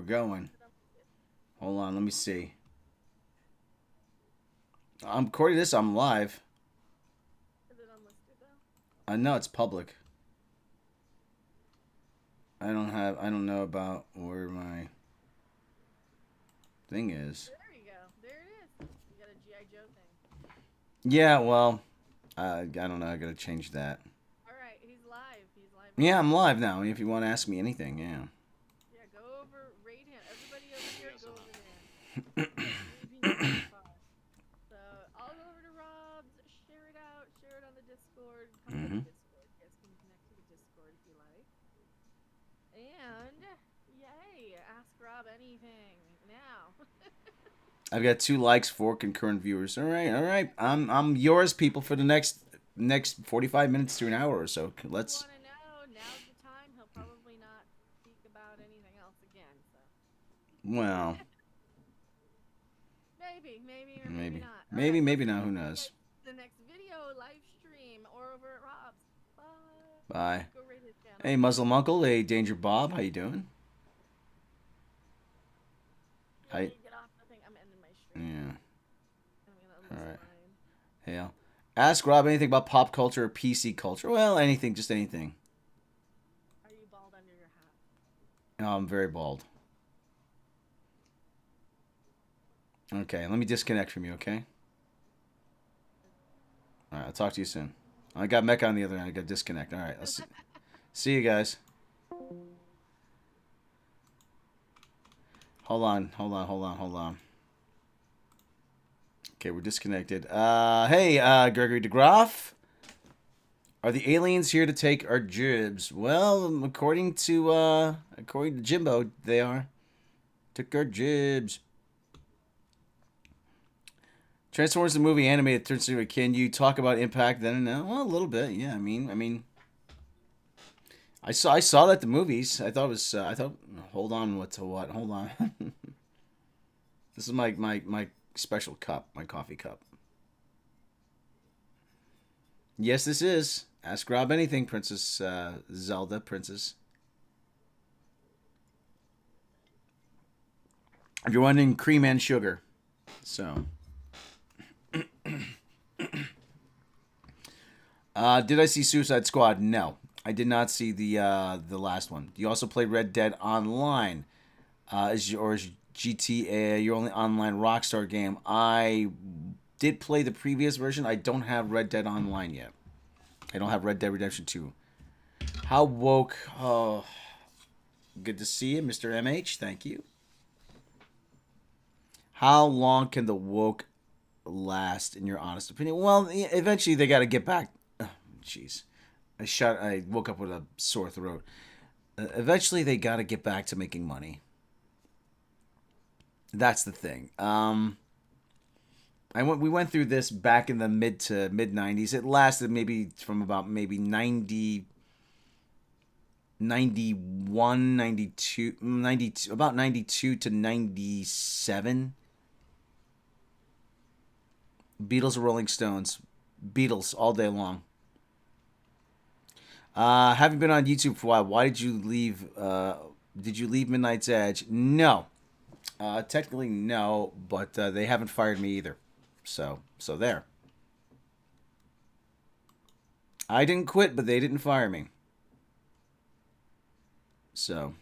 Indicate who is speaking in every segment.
Speaker 1: we're going. Hold on, let me see. According to this, I'm live.
Speaker 2: Is it unlisted though?
Speaker 1: I know it's public. I don't know about where my thing is.
Speaker 2: There you go. There it is. You got a GI Joe thing.
Speaker 1: Yeah, well, I don't know. I gotta change that.
Speaker 2: All right, he's live. He's live on
Speaker 1: Yeah, I'm
Speaker 2: YouTube.
Speaker 1: live now. If you want to ask me anything, yeah.
Speaker 2: Yeah, go over, rate him. Everybody over here, go over there. Leave me no spot. So I'll go over to Rob's, share it out, share it on the Discord. Come to the
Speaker 1: hmm
Speaker 2: Discord. You guys can connect to the Discord if you like. And yay, ask Rob anything now.
Speaker 1: I've got 2 likes, 4 concurrent viewers. All right, all right. I'm yours, people, for the next 45 minutes to an hour or so.
Speaker 2: You
Speaker 1: Let's.
Speaker 2: want to know? Now's the time. He'll probably not speak about anything else again. So
Speaker 1: Well,
Speaker 2: maybe, or maybe
Speaker 1: maybe,
Speaker 2: not. All
Speaker 1: maybe,
Speaker 2: right, we'll
Speaker 1: maybe
Speaker 2: see
Speaker 1: not. Who
Speaker 2: you
Speaker 1: knows?
Speaker 2: guys in the next video, live stream, or over at Rob's. Bye.
Speaker 1: Bye.
Speaker 2: Go rate his channel.
Speaker 1: Hey, Muslim Uncle. Hey, Danger Bob. How you doing? Hi.
Speaker 2: Yay, get off the thing. I'm ending my stream.
Speaker 1: Yeah.
Speaker 2: I'm gonna
Speaker 1: All
Speaker 2: unlist
Speaker 1: right.
Speaker 2: mine.
Speaker 1: Hey, ask Rob anything about pop culture or PC culture. Well, anything, just anything.
Speaker 2: Are you bald under your hat?
Speaker 1: No, I'm very bald. Okay, let me disconnect from you. Okay. All right, I'll talk to you soon. I got Mecca on the other end. I got disconnect. All right, let's see you guys. Hold on. Okay, we're disconnected. Hey, Gregory DeGroff. Are the aliens here to take our jibs? Well, according to Jimbo, they are. Took our jibs. Transformers the movie animated turns into a. Can you talk about impact then and now? Well, a little bit. Yeah, I mean, I saw that at the movies. I thought it was. I thought. Hold on. What to what? Hold on. This is my special cup. My coffee cup. Yes, this is. Ask Rob anything, Princess Zelda, Princess. If you're wondering, cream and sugar. So, did I see Suicide Squad? No, I did not see the last one. You also played Red Dead Online. Is GTA your only online Rockstar game? I did play the previous version. I don't have Red Dead Online yet. I don't have Red Dead Redemption 2. How woke? Oh, good to see you, Mr. MH. Thank you. How long can the woke last, in your honest opinion? Well, eventually they got to get back. Jeez, I woke up with a sore throat. Eventually they got to get back to making money. That's the thing. We went through this back in the mid 90s. It lasted maybe from about maybe 91, 92, 92, about 92 to 97. Beatles or Rolling Stones? Beatles all day long. Having been on YouTube for a while, why did you leave? Did you leave Midnight's Edge? No. Technically, no, but they haven't fired me either. So there. I didn't quit, but they didn't fire me. So,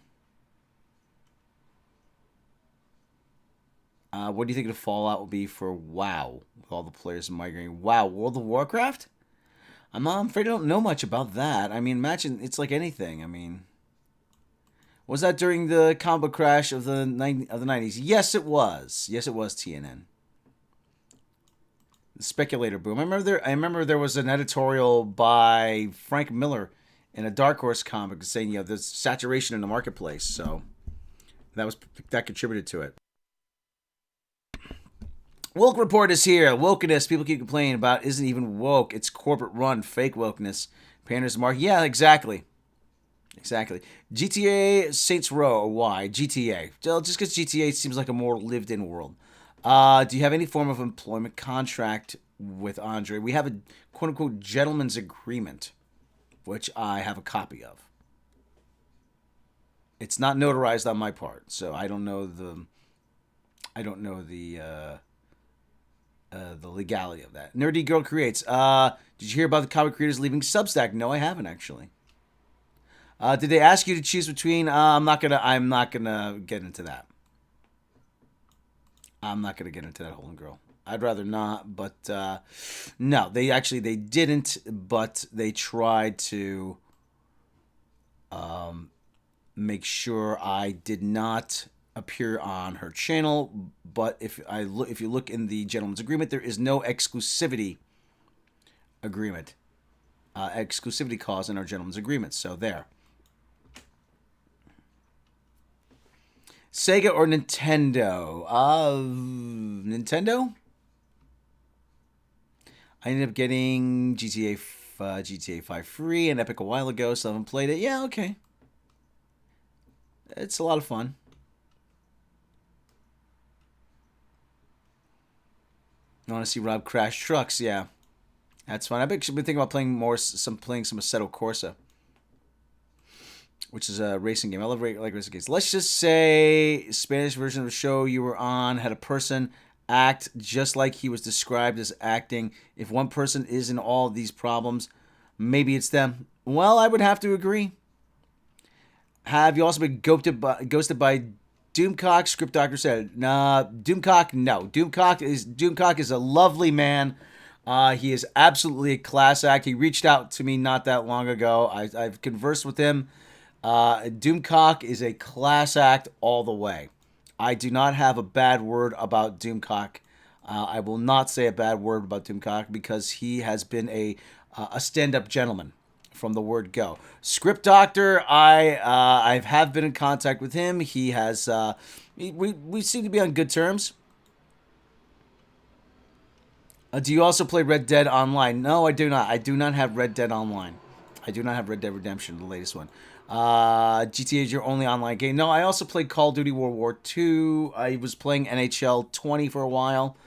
Speaker 1: what do you think the fallout will be for WoW with all the players migrating? WoW, World of Warcraft? I'm afraid I don't know much about that. I mean, imagine it's like anything. I mean, was that during the comic book crash of the 90s? Yes, it was. Yes, it was TNN. The speculator boom. I remember there was an editorial by Frank Miller in a Dark Horse comic saying, there's saturation in the marketplace. So that contributed to it. Woke Report is here. Wokeness, people keep complaining about, isn't even woke. It's corporate run, fake wokeness. Pander's mark. Yeah, exactly. Exactly. GTA Saints Row. Why? GTA. Well, just because GTA seems like a more lived in world. Do you have any form of employment contract with Andre? We have a quote unquote gentleman's agreement, which I have a copy of. It's not notarized on my part, so I don't know the the legality of that. Nerdy Girl creates. Did you hear about the comic creators leaving Substack? No, I haven't actually. Did they ask you to choose between? I'm not gonna. I'm not gonna get into that. I'm not gonna get into that whole girl. I'd rather not, but no, they didn't, but they tried to make sure I did not appear on her channel. But if you look in the gentleman's agreement, there is no exclusivity agreement, exclusivity clause in our gentleman's agreement. So there. Sega or Nintendo? Nintendo. I ended up getting GTA 5 free and Epic a while ago, so I haven't played it. Yeah, okay. It's a lot of fun. I want to see Rob crash trucks. Yeah, that's fun. I've actually been thinking about playing some Assetto Corsa, which is a racing game. I love like racing games. Let's just say Spanish version of the show you were on had a person act just like he was described as acting. If one person is in all of these problems, maybe it's them. Well, I would have to agree. Have you also been ghosted by Doomcock? Script Doctor said, "Nah, Doomcock. No, Doomcock is a lovely man. He is absolutely a class act. He reached out to me not that long ago. I've conversed with him. Doomcock is a class act all the way. I do not have a bad word about Doomcock. I will not say a bad word about Doomcock because he has been a stand-up gentleman from the word go. Script Doctor, I have been in contact with him. He has we seem to be on good terms. Do you also play Red Dead Online? No, I do not. I do not have Red Dead Online. I do not have Red Dead Redemption, the latest one. GTA is your only online game. No, I also played Call of Duty World War II. I was playing NHL 20 for a while.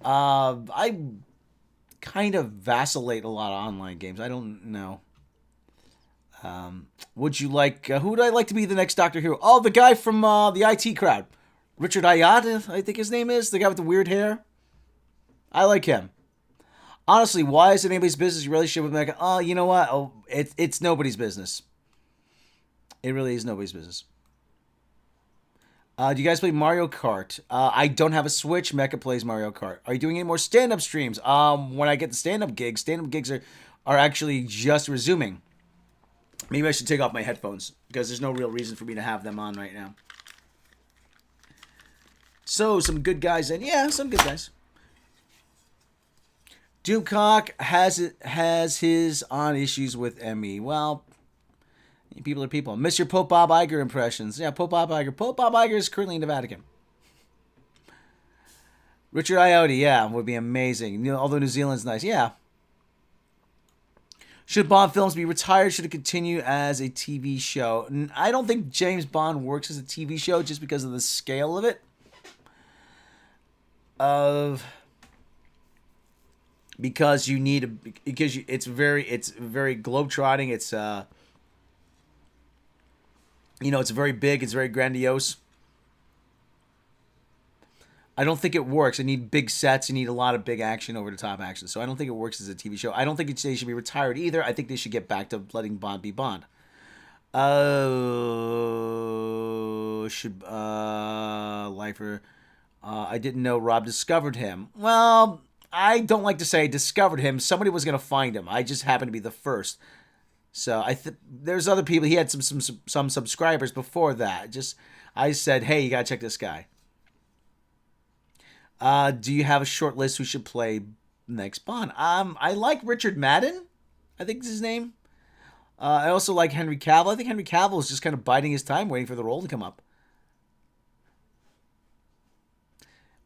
Speaker 1: I kind of vacillate a lot of online games. I don't know. Would you like? Who would I like to be the next Doctor Who? Oh, the guy from the IT crowd, Richard Ayoade, I think his name is, the guy with the weird hair. I like him. Honestly, why is it anybody's business your relationship with Mecca? Oh, you know what? Oh, it's nobody's business. It really is nobody's business. Do you guys play Mario Kart? I don't have a Switch. Mecca plays Mario Kart. Are you doing any more stand-up streams? When I get the stand-up gigs are actually just resuming. Maybe I should take off my headphones because there's no real reason for me to have them on right now. So, some good guys and yeah, some good guys. Doomcock has his on issues with ME. Well, people are people. Miss your Pope Bob Iger impressions. Yeah, Pope Bob Iger. Pope Bob Iger is currently in the Vatican. Richard Ayoade, yeah, would be amazing. Although New Zealand's nice, yeah. Should Bond films be retired? Should it continue as a TV show? I don't think James Bond works as a TV show just because of the scale of it. Because you need it's very globetrotting. It's it's very big. It's very grandiose. I don't think it works. I need big sets. You need a lot of big action, over the top action. So I don't think it works as a TV show. I don't think they should be retired either. I think they should get back to letting Bond be Bond. Lifer. I didn't know Rob discovered him. Well, I don't like to say I discovered him. Somebody was gonna find him. I just happened to be the first. So there's other people. He had some subscribers before that. I said, hey, you gotta check this guy. Do you have a short list who should play next Bond? I like Richard Madden. I think is his name. I also like Henry Cavill. I think Henry Cavill is just kind of biding his time, waiting for the role to come up.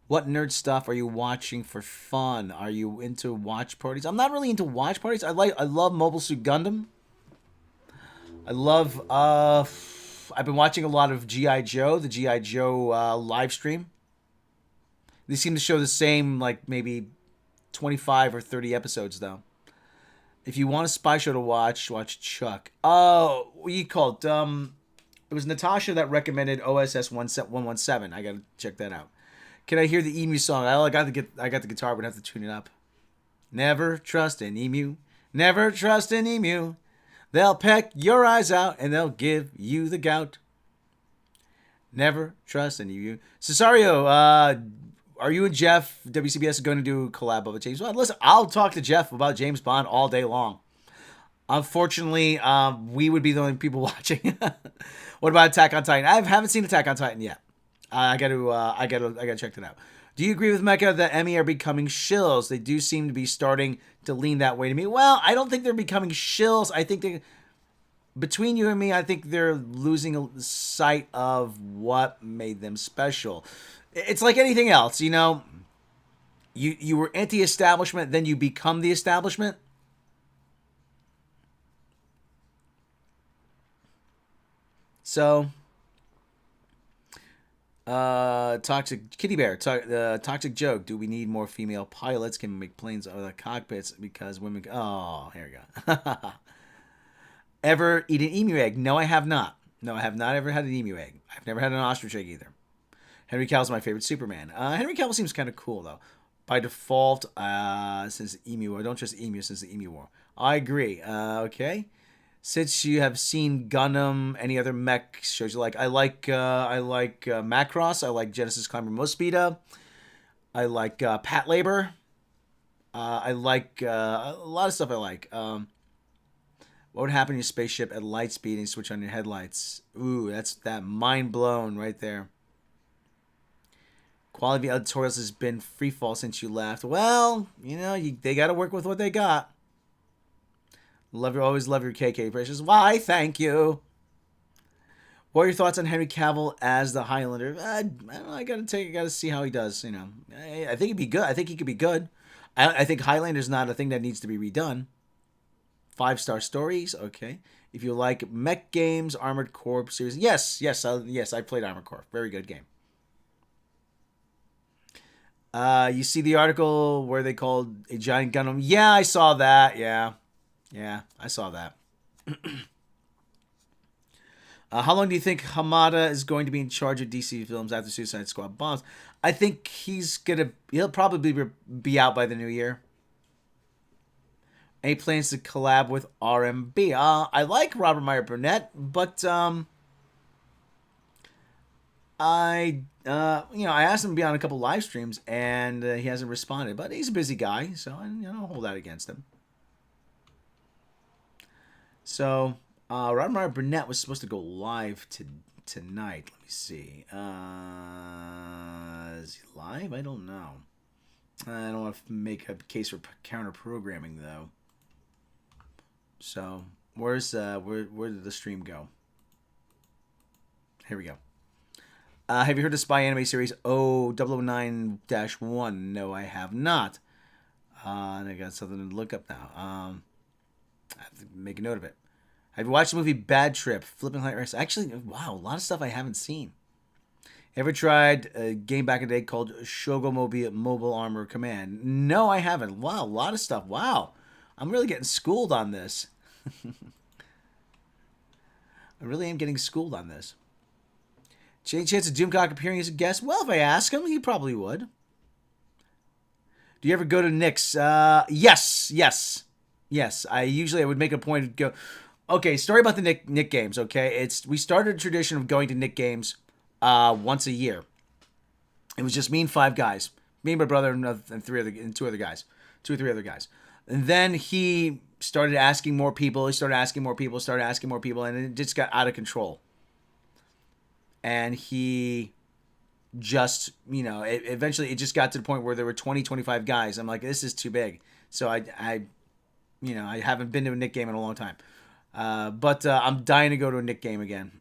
Speaker 1: What nerd stuff are you watching for fun? Are you into watch parties? I'm not really into watch parties. I love Mobile Suit Gundam. I love. I've been watching a lot of G.I. Joe, the G.I. Joe live stream. They seem to show the same, like, maybe 25 or 30 episodes, though. If you want a spy show to watch Chuck. Oh, what you call it? It was Natasha that recommended OSS 117. I gotta check that out. Can I hear the emu song? I got the guitar, but I have to tune it up. Never trust an emu. Never trust an emu. They'll peck your eyes out and they'll give you the gout. Never trust an emu. Cesario, are you and Jeff, WCBS, going to do a collab about James Bond? Listen, I'll talk to Jeff about James Bond all day long. Unfortunately, we would be the only people watching. What about Attack on Titan? I haven't seen Attack on Titan yet. I gotta check that out. Do you agree with Mecca that Emmy are becoming shills? They do seem to be starting to lean that way to me. Well, I don't think they're becoming shills. I think between you and me, I think they're losing sight of what made them special. It's like anything else, you know. You were anti-establishment, then you become the establishment. So, toxic kitty bear, toxic joke. Do we need more female pilots? Can we make planes out of the cockpits because women? Oh, here we go. Ever eat an emu egg? No, I have not. No, I have not ever had an emu egg. I've never had an ostrich egg either. Henry Cavill's my favorite Superman. Henry Cavill seems kind of cool though. By default, since the emu war, I don't trust the emu since the emu war. I agree. Okay. Since you have seen Gundam, any other mech shows you like? I like Macross. I like Genesis Climber Mospeeda. I like Pat Labor. I like a lot of stuff. I like. What would happen to your spaceship at light speed and switch on your headlights? Ooh, that's that mind blown right there. Quality of editorials has been free fall since you left. Well, you know, they got to work with what they got. Always love your KK precious. Why? Thank you. What are your thoughts on Henry Cavill as the Highlander? I don't know. I gotta see how he does. You know, I think he'd be good. I think he could be good. I think Highlander's not a thing that needs to be redone. 5-star stories, okay. If you like mech games, Armored Core series, yes, I played Armored Core. Very good game. You see the article where they called a giant Gundam? Yeah, I saw that. Yeah, I saw that. How long do you think Hamada is going to be in charge of DC films after Suicide Squad bombs? I think he'll probably be out by the new year. Any plans to collab with RMB? I like Robert Meyer Burnett, but I asked him to be on a couple live streams, and he hasn't responded. But he's a busy guy, so I don't hold that against him. So Robert Meyer Burnett was supposed to go live tonight. Let me see. Is he live? I don't know. I don't want to make a case for counter programming though. So where did the stream go? Here we go. Have you heard the spy anime series 009-1? No, I have not. And I got something to look up now. I have to make a note of it. Have you watched the movie Bad Trip? Flipping hilarious. Actually, wow, a lot of stuff I haven't seen. Ever tried a game back in the day called Shogo Mobile Armor Command? No, I haven't. Wow, a lot of stuff. Wow. I'm really getting schooled on this. I really am getting schooled on this. Any chance of Doomcock appearing as a guest? Well, if I ask him, he probably would. Do you ever go to Nick's? Yes. I would make a point to go. Okay, story about the Nick games. Okay, we started a tradition of going to Nick games once a year. It was just me and 5 guys, me and my brother and 2 or 3 other guys. And then he started asking more people. And it just got out of control. And he just, eventually it just got to the point where there were 20, 25 guys. I'm like, this is too big. So I haven't been to a Nick game in a long time. But I'm dying to go to a Nick game again.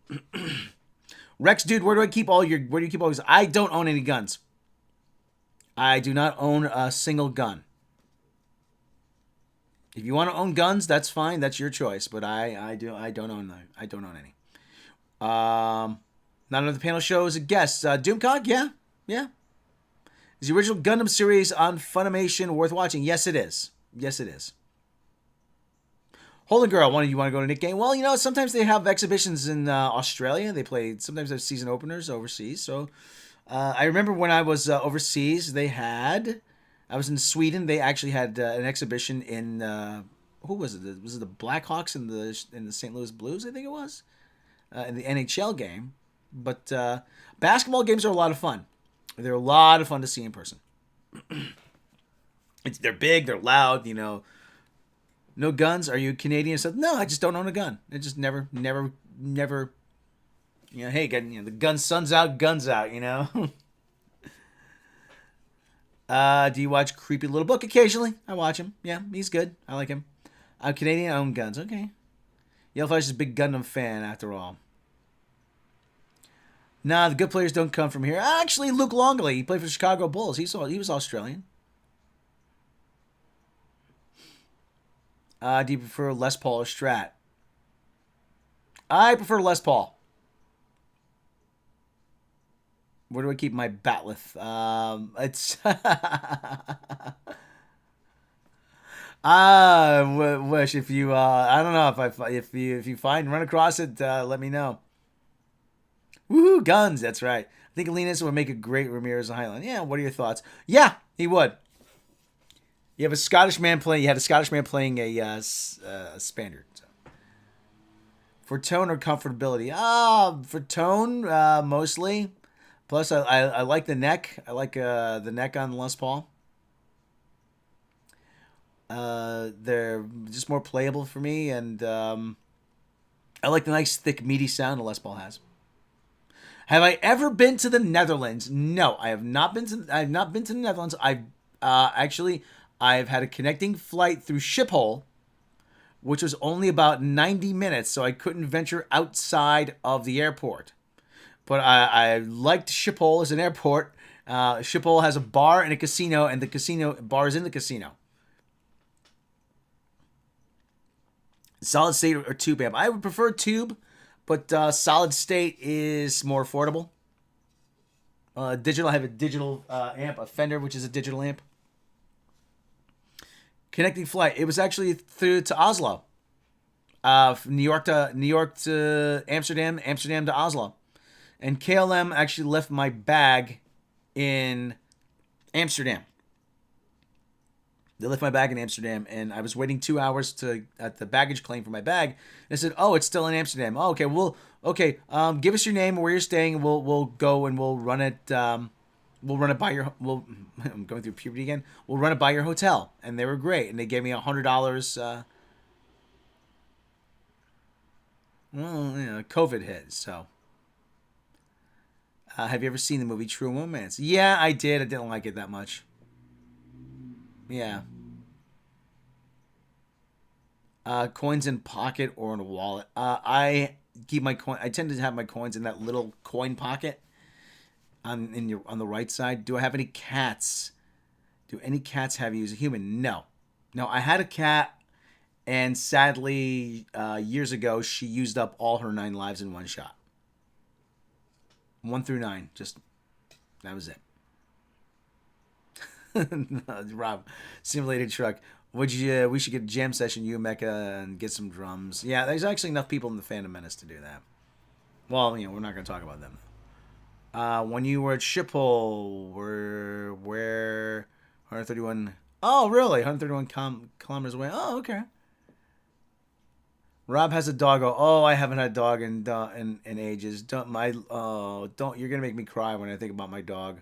Speaker 1: Rex, dude, where do you keep all these? I don't own any guns. I do not own a single gun. If you want to own guns, that's fine. That's your choice. But I don't own any. Not another panel show as a guest. Doomcock, yeah. Is the original Gundam series on Funimation worth watching? Yes, it is. Holden Girl, you want to go to Nick game? Well, sometimes they have exhibitions in Australia. They play, sometimes they have season openers overseas. So I remember when I was overseas, I was in Sweden. They actually had an exhibition in, who was it? Was it the Blackhawks and the St. Louis Blues? I think it was in the NHL game. But basketball games are a lot of fun. They're a lot of fun to see in person. They're big. They're loud. No guns. Are you Canadian? So no, I just don't own a gun. It just never. Hey, the gun, sun's out, guns out. Do you watch Creepy Little Book? Occasionally, I watch him. Yeah, he's good. I like him. I'm Canadian. I own guns. Okay. Yellowflash is a big Gundam fan, after all. Nah, the good players don't come from here. Actually, Luke Longley, he played for the Chicago Bulls. He was Australian. Do you prefer Les Paul or Strat? I prefer Les Paul. Where do I keep my batleth? It's wish if you I don't know if you run across it, let me know. Woohoo, guns! That's right. I think Alinas would make a great Ramirez Highland. Yeah. What are your thoughts? Yeah, he would. You had a Scottish man playing a Spaniard. So. For tone or comfortability? For tone, mostly. Plus, I like the neck. I like the neck on Les Paul. They're just more playable for me, and I like the nice, thick, meaty sound a Les Paul has. Have I ever been to the Netherlands? No, I have not been to. I have not been to the Netherlands. I've had a connecting flight through Schiphol, which was only about 90 minutes, so I couldn't venture outside of the airport. But I liked Schiphol as an airport. Schiphol has a bar and a casino, and the casino bar is in the casino. Solid state or tube amp? I would prefer tube, but solid state is more affordable. Digital, I have a digital amp, a Fender, which is a digital amp. Connecting flight. It was actually through to Oslo. New York to Amsterdam, Amsterdam to Oslo. And KLM actually left my bag in Amsterdam. They left my bag in Amsterdam, and I was waiting 2 hours at the baggage claim for my bag. They said, "Oh, it's still in Amsterdam." Oh, okay. Give us your name and where you're staying, and we'll go and we'll run it. We'll run it by your. I'm going through puberty again. We'll run it by your hotel, and they were great, and they gave me $100. COVID hit, so. Have you ever seen the movie True Romance? Yeah, I did. I didn't like it that much. Yeah. Coins in pocket or in a wallet. I keep my coin. I tend to have my coins in that little coin pocket on the right side. Do I have any cats? Do any cats have you as a human? No. I had a cat, and sadly, years ago, she used up all her 9 lives in one shot. 1 through 9, just that was it. Rob, simulated truck. We should get a jam session, you Mecca, and get some drums. Yeah, there's actually enough people in the Phantom Menace to do that. Well, we're not going to talk about them. When you were at Schiphol, where 131? Oh, really? 131 kilometers away. Oh, okay. Rob has a dog. Oh, I haven't had a dog in ages. Don't. You're gonna make me cry when I think about my dog.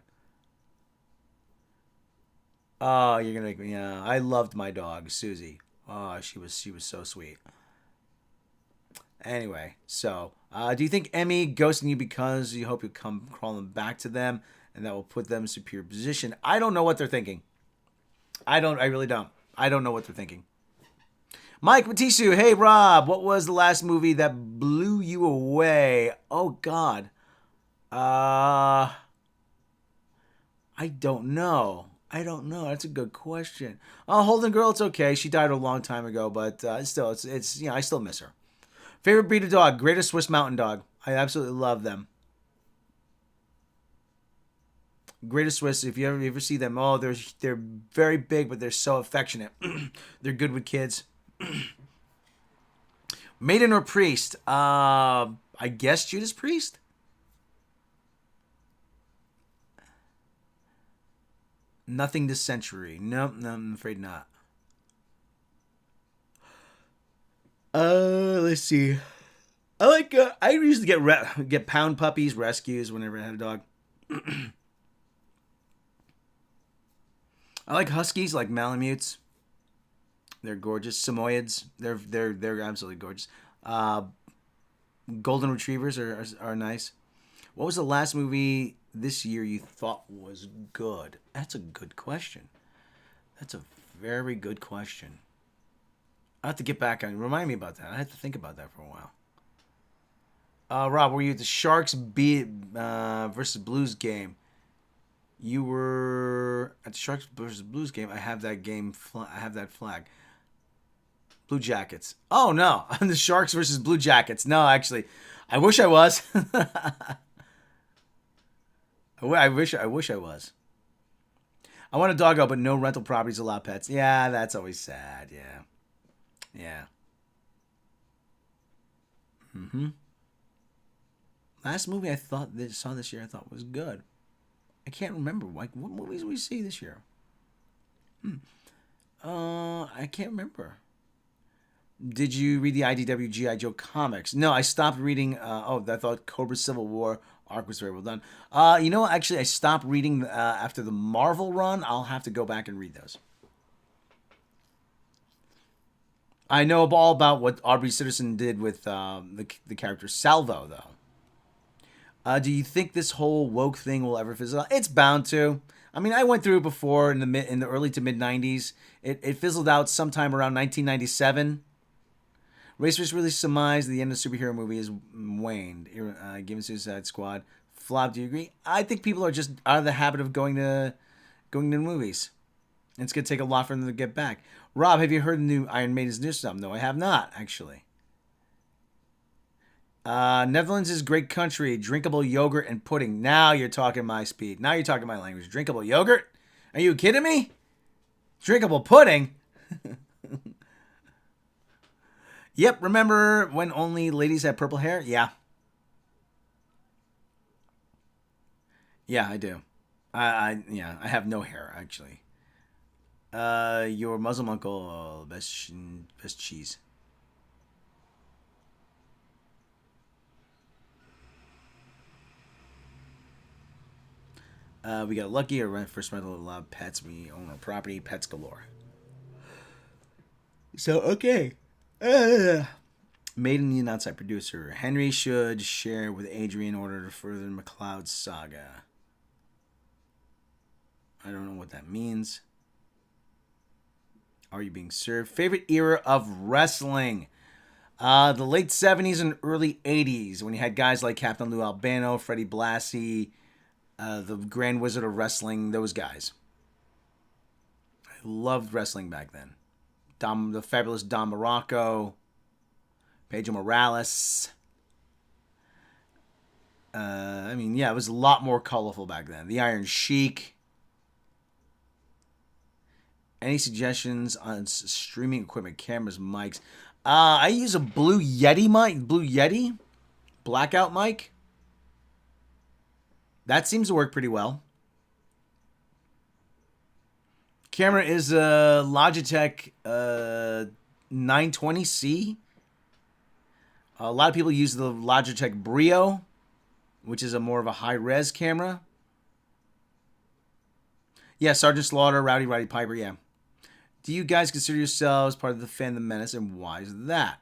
Speaker 1: Oh, you're gonna make me. Yeah, I loved my dog, Susie. Oh, she was so sweet. Anyway, so do you think Emmy ghosting you because you hope you come crawling back to them and that will put them in a superior position? I don't know what they're thinking. I really don't. I don't know what they're thinking. Mike Matisu, hey Rob, what was the last movie that blew you away? Oh God. I don't know. That's a good question. Holden Girl, it's okay. She died a long time ago, but still, it's I still miss her. Favorite breed of dog? Greatest Swiss Mountain Dog. I absolutely love them. Greatest Swiss. If you ever see them, they're very big, but they're so affectionate. They're good with kids. Maiden or Priest? I guess Judas Priest. Nothing this century. Nope, no, I'm afraid not. Let's see. I like. I used to get pound puppies, rescues whenever I had a dog. I like huskies, like Malamutes. They're gorgeous. Samoyeds. They're absolutely gorgeous. Uh, Golden retrievers are nice. What was the last movie this year you thought was good? That's a good question. That's a very good question. I have to get back on. Remind me about that. I had to think about that for a while. Rob, were you at the Sharks versus Blues game? You were at the Sharks versus Blues game. I have that game. I have that flag. Blue Jackets. Oh no, I'm the Sharks versus Blue Jackets. No, actually, I wish I was. I wish I was. I want a doggo, but no rental properties allow pets. Yeah, that's always sad. Yeah, yeah. Mm-hmm. Last movie I saw this year I thought was good. I can't remember. Like, what movies did we see this year? I can't remember. Did you read the IDW GI Joe comics? No, I stopped reading. I thought Cobra Civil War arc was very well done. Actually, I stopped reading after the Marvel run. I'll have to go back and read those. I know all about what Aubrey Sitterson did with the character Salvo, though. Do you think this whole woke thing will ever fizzle out? It's bound to. I mean, I went through it before in the early to mid '90s. It fizzled out sometime around 1997. Racers really surmised the end of the superhero movie has waned, given Suicide Squad. Flop, do you agree? I think people are just out of the habit of going to movies. It's going to take a lot for them to get back. Rob, have you heard the new Iron Maiden's new stuff? No, I have not, actually. Netherlands is great country. Drinkable yogurt and pudding. Now you're talking my speed. Now you're talking my language. Drinkable yogurt? Are you kidding me? Drinkable pudding? Yep, remember when only ladies had purple hair? Yeah. Yeah, I do. I have no hair, actually. Your Muslim uncle, best cheese. We got lucky or first rental allowed pets. We own our property, pets galore. So, okay. Made in the outside producer. Henry should share with Adrian in order to further McLeod's saga. I don't know what that means. Are you being served? Favorite era of wrestling? The late 70s and early 80s when you had guys like Captain Lou Albano, Freddie Blassie, the Grand Wizard of Wrestling, those guys. I loved wrestling back then. The fabulous Don Morocco, Pedro Morales. It was a lot more colorful back then. The Iron Sheik. Any suggestions on streaming equipment, cameras, mics? I use a Blue Yeti blackout mic. That seems to work pretty well. Camera is a Logitech 920C. A lot of people use the Logitech Brio, which is more of a high-res camera. Yeah, Sergeant Slaughter, Rowdy Piper, yeah. Do you guys consider yourselves part of the Phantom Menace, and why is that?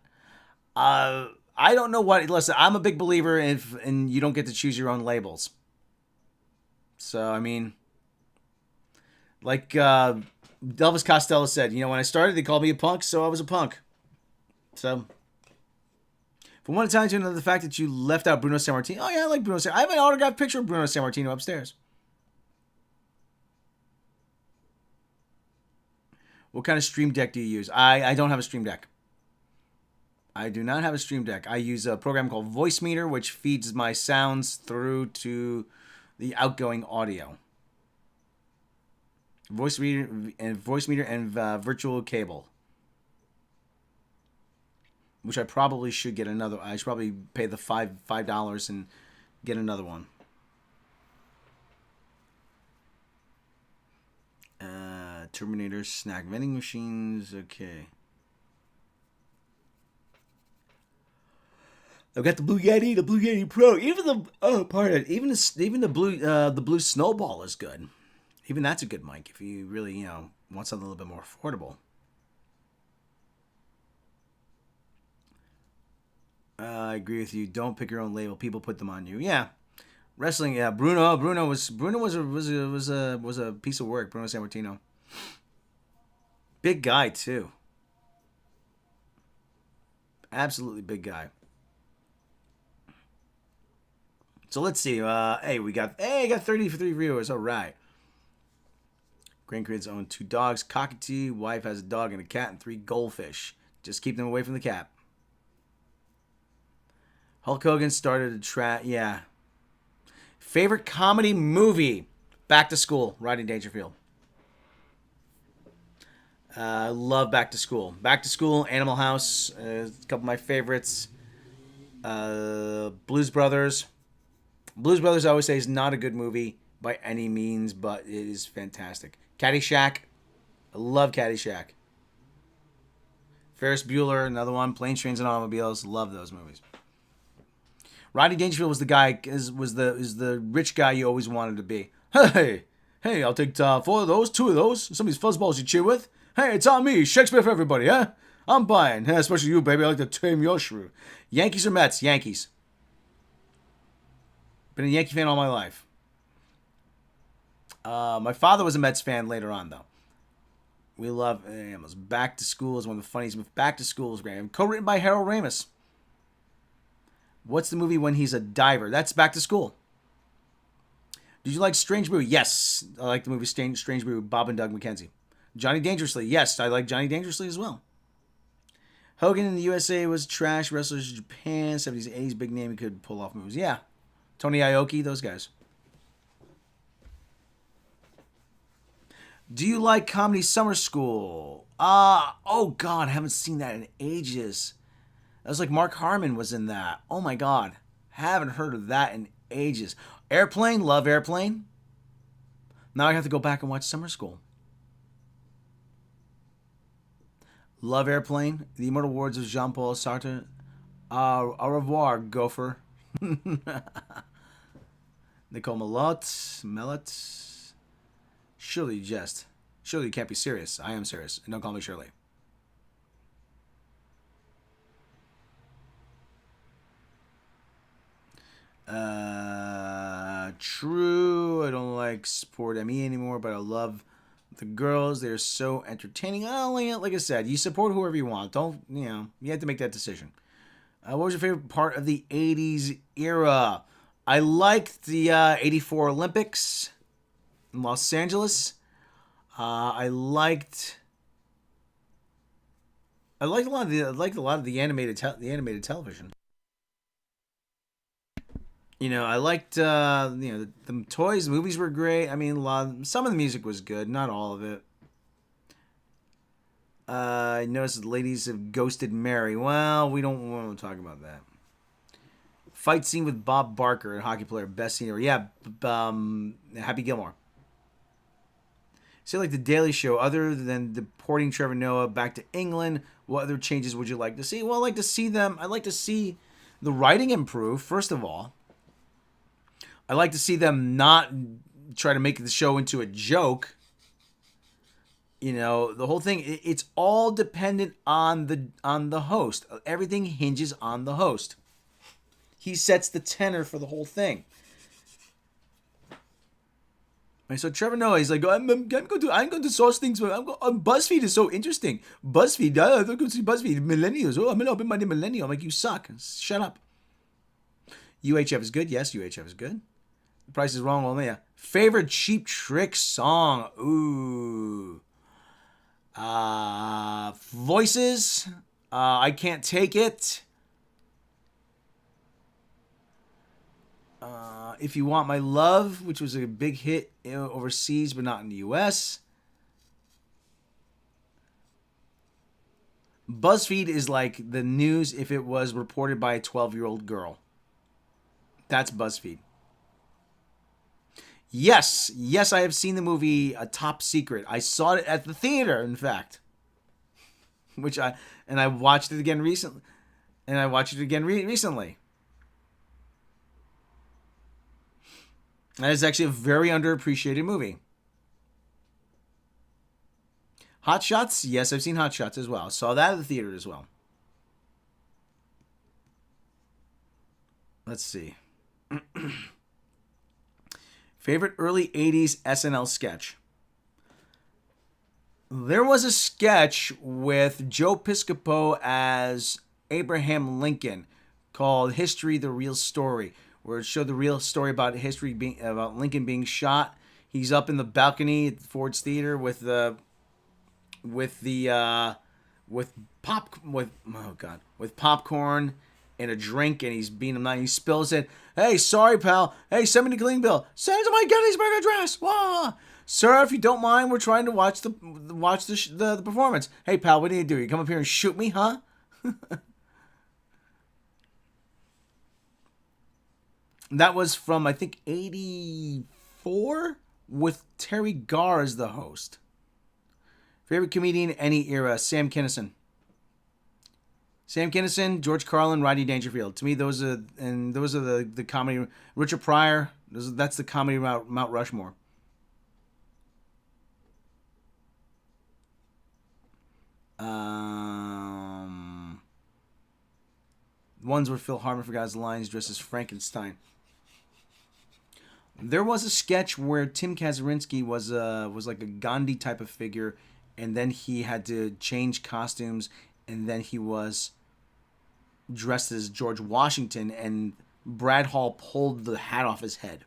Speaker 1: I don't know what... Listen, I'm a big believer in you don't get to choose your own labels. So, I mean... Like Elvis Costello said, when I started, they called me a punk, so I was a punk. So... From one time to another, the fact that you left out Bruno Sammartino. Oh, yeah, I like Bruno Sammartino. I have an autographed picture of Bruno Sammartino upstairs. What kind of stream deck do you use? I don't have a stream deck. I do not have a stream deck. I use a program called Voice Meter, which feeds my sounds through to the outgoing audio. Voice Meter and virtual cable. which I probably should get another. I should probably pay the $5 and get another one. Terminator snack vending machines. Okay. I've got the Blue Yeti Pro. Even the blue Snowball is good. Even that's a good mic if you really want something a little bit more affordable. I agree with you. Don't pick your own label. People put them on you. Yeah, wrestling. Yeah, Bruno was a piece of work. Bruno Sammartino, big guy too. Absolutely big guy. So let's see. We got 33 viewers. All right. Grandkids own 2 dogs. Cockatoo. Wife has a dog and a cat and 3 goldfish. Just keep them away from the cat. Hulk Hogan started a trap. Yeah. Favorite comedy movie? Back to School. Rodney Dangerfield. Love Back to School. Back to School. Animal House. A couple of my favorites. Blues Brothers. Blues Brothers, I always say, is not a good movie by any means, but it is fantastic. Caddyshack. I love Caddyshack. Ferris Bueller, another one. Planes, Trains, and Automobiles. Love those movies. Rodney Dangerfield was the guy, is the rich guy you always wanted to be. Hey, I'll take 4 of those, 2 of those. Some of these fuzzballs you chew with. Hey, it's on me. Shakespeare for everybody, huh? I'm buying. Yeah, especially you, baby. I like to tame your shrew. Yankees or Mets? Yankees. Been a Yankee fan all my life. My father was a Mets fan later on, though. We love Back to School is one of the funniest. Back to School is great. Co-written by Harold Ramis. What's the movie when he's a diver? That's Back to School. Did you like Strange Brew? Yes. I like the movie Strange Brew with Bob and Doug McKenzie. Johnny Dangerously. Yes, I like Johnny Dangerously as well. Hogan in the USA was trash. Wrestlers in Japan. 70s, 80s, big name. He could pull off moves. Yeah. Tony Aoki, those guys. Do you like Comedy Summer School? Oh God, I haven't seen that in ages. That was like Mark Harmon was in that. Oh my God. Haven't heard of that in ages. Airplane, love Airplane. Now I have to go back and watch Summer School. Love Airplane. The immortal words of Jean-Paul Sartre. Au revoir, gopher. Nicole Melot. Surely you jest. Surely you can't be serious. I am serious. And don't call me Shirley. True. I don't like Support ME anymore, but I love the girls. They're so entertaining. Like I said, you support whoever you want. Don't, you have to make that decision. What was your favorite part of the 80s era? I liked the 84 Olympics in Los Angeles. I liked a lot of the animated television. I liked the toys, movies were great. I mean, some of the music was good, not all of it. I noticed the ladies have ghosted Mary. Well, we don't want to talk about that. Fight scene with Bob Barker and hockey player, best scene ever. Yeah, Happy Gilmore. Say like the Daily Show, other than deporting Trevor Noah back to England, what other changes would you like to see? Well, I'd like to see the writing improve, first of all. I like to see them not try to make the show into a joke. The whole thing, it's all dependent on the host. Everything hinges on the host. He sets the tenor for the whole thing. And so Trevor Noah, he's like, I'm going to source things. BuzzFeed is so interesting. BuzzFeed, I'm going to see BuzzFeed. Millennials. Oh, I'm going to open my millennial. I'm like, you suck. Shut up. UHF is good. Yes, UHF is good. The Price is Wrong. Well, yeah. Favorite Cheap Trick song. Ooh. Voices. I Can't Take It. If You Want My Love, which was a big hit overseas, but not in the U.S. BuzzFeed is like the news if it was reported by a 12-year-old girl. That's BuzzFeed. Yes, yes, I have seen the movie A Top Secret. I saw it at the theater, in fact, which I watched it again recently, and I watched it again recently. That is actually a very underappreciated movie. Hot Shots, yes, I've seen Hot Shots as well. Saw that at the theater as well. Let's see. Favorite early 80s SNL sketch. There was a sketch with Joe Piscopo as Abraham Lincoln called History the Real Story, where it showed the real story about about Lincoln being shot. He's up in the balcony at Ford's Theater with the with popcorn and a drink, and he's beating him down. He spills it. Hey, sorry, pal. Hey, send me the cleaning bill. Send it to my Gettysburg address. Wah. Sir, if you don't mind, we're trying to watch the performance. Hey, pal, what do? You come up here and shoot me, huh? That was from, I think, 84 with Terry Garr as the host. Favorite comedian any era, Sam Kinison. Sam Kinison, George Carlin, Rodney Dangerfield. To me, those are the comedy. Richard Pryor. That's the comedy Mount Rushmore. Ones where Phil Hartman forgot his lines, dressed as Frankenstein. There was a sketch where Tim Kazurinsky was like a Gandhi type of figure, and then he had to change costumes, and then he was dressed as George Washington, and Brad Hall pulled the hat off his head.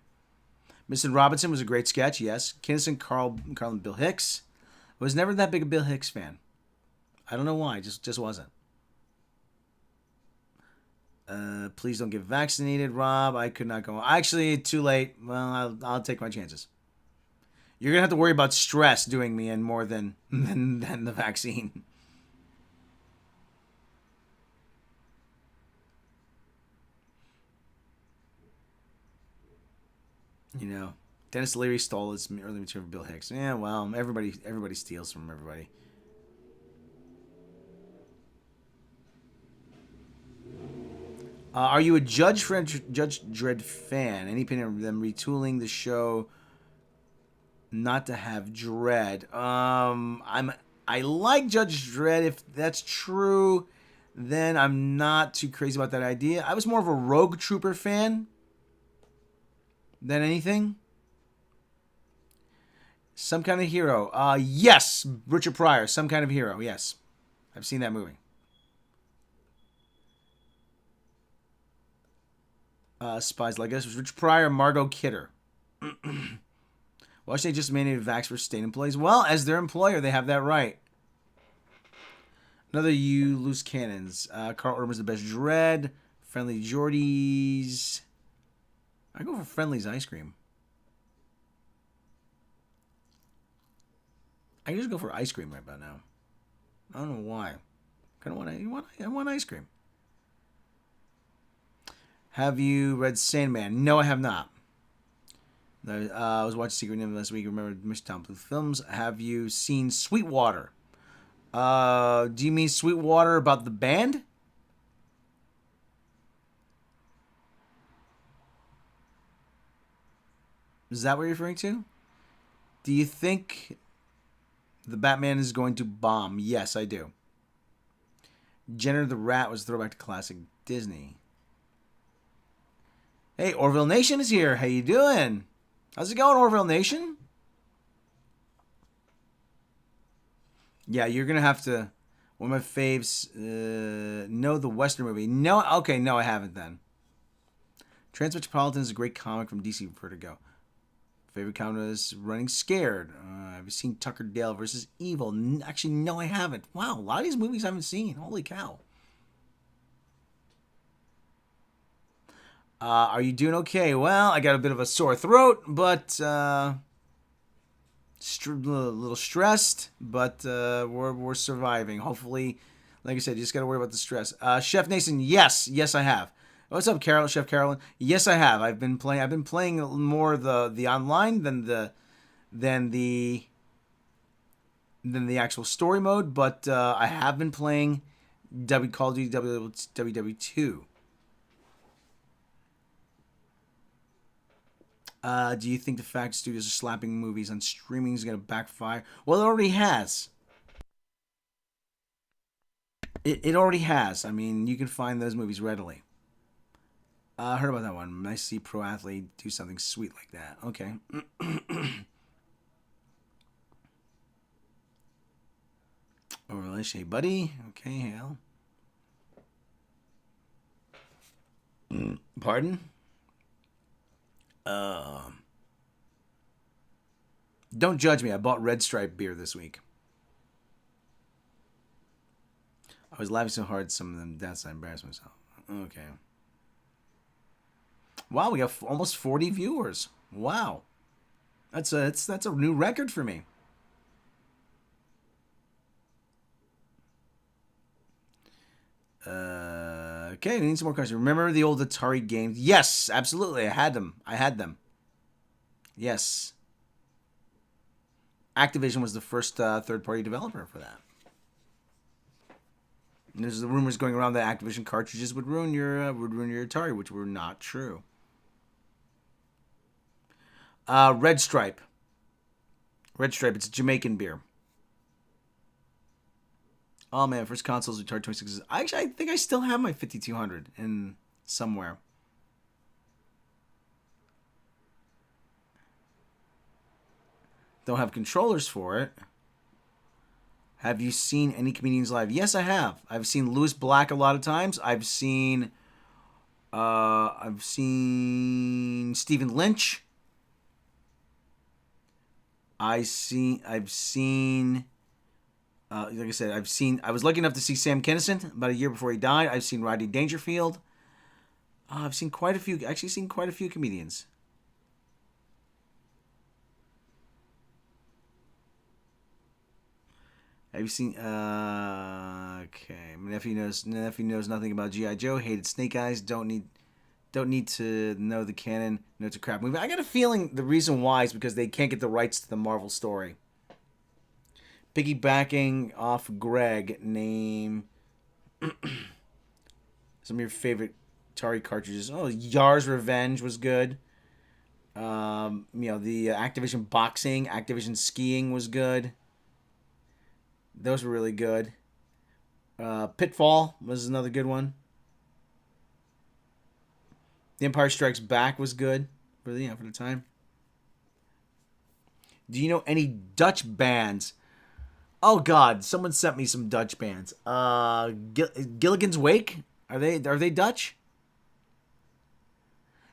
Speaker 1: Mr. Robinson was a great sketch, yes. Kinison, Carl and Bill Hicks. I was never that big a Bill Hicks fan. I don't know why, just wasn't. Please don't get vaccinated, Rob. I could not go. Actually, too late. Well, I'll take my chances. You're gonna have to worry about stress doing me in more than the vaccine. You know, Dennis Leary stole his early material from Bill Hicks. Yeah, well, everybody steals from everybody. Are you a Judge Dredd fan? Any opinion of them retooling the show not to have Dredd? I like Judge Dredd. If that's true, then I'm not too crazy about that idea. I was more of a Rogue Trooper fan than anything. Some Kind of Hero. Yes, Richard Pryor. Some Kind of Hero. Yes, I've seen that movie. Spies Like Us was Richard Pryor, Margot Kidder. Why should they just mandate vax for state employees? Well, as their employer, they have that right. Another you loose cannons. Carl Urban's the best Dread. Friendly Jordies. I go for Friendly's ice cream. I just go for ice cream right about now. I don't know why. I want ice cream. Have you read Sandman? No, I have not. I was watching Secret Ninja last week. Remember Mr. Tom Bluth films. Have you seen Sweetwater? Do you mean Sweetwater about the band? Is that what you're referring to? Do you think the Batman is going to bomb? Yes, I do. Jenner the Rat was a throwback to classic Disney. Hey, Orville Nation is here. How you doing? How's it going, Orville Nation? Yeah, you're going to have to... One of my faves... know the Western movie. No, okay, no, I haven't then. Transmetropolitan is a great comic from DC Vertigo. Favorite comic is Running Scared. Have you seen Tucker Dale versus Evil? Actually, no, I haven't. Wow, a lot of these movies I haven't seen. Holy cow. Are you doing okay? Well, I got a bit of a sore throat, but a little stressed, but we're surviving. Hopefully, Like I said, you just got to worry about the stress. Chef Nason, yes, I have. What's up, Carol? Chef Carolyn? Yes, I have. I've been playing. I've been playing more the online than the than the actual story mode, but I have been playing Call of Duty WW2. Do you think the fact studios are slapping movies on streaming is going to backfire? Well, it already has. It already has. I mean, you can find those movies readily. I heard about that one. Nice to see pro athlete do something sweet like that. Okay. Overlay, hey, buddy. Okay, hell. Pardon? Don't judge me. I bought Red Stripe beer this week. I was laughing so hard some of them deaths I embarrassed myself. Okay. Wow, we got almost 40 viewers. Wow. That's a new record for me. Okay, we need some more questions. Remember the old Atari games? Yes, absolutely. I had them. Yes. Activision was the first third-party developer for that. And there's the rumors going around that Activision cartridges would ruin your Atari, which were not true. Red Stripe. Red Stripe. It's a Jamaican beer. Oh man, first consoles Atari 26. I think I still have my 5200 in somewhere. Don't have controllers for it. Have you seen any comedians live? Yes, I have. I've seen Louis Black a lot of times. I've seen Stephen Lynch. I've seen like I said, I was lucky enough to see Sam Kinison about a year before he died. I've seen Rodney Dangerfield. I've seen quite a few comedians. Have you seen? Okay, my nephew knows nothing about GI Joe. Hated Snake Eyes. Don't need to know the canon. No, it's a crap movie. I got a feeling the reason why is because they can't get the rights to the Marvel story. Piggybacking off Greg, name some of your favorite Atari cartridges. Oh, Yar's Revenge was good. The Activision boxing, Activision skiing was good. Those were really good. Pitfall was another good one. The Empire Strikes Back was good for the time. Do you know any Dutch bands? Oh God, someone sent me some Dutch bands. Gilligan's Wake? Are they Dutch?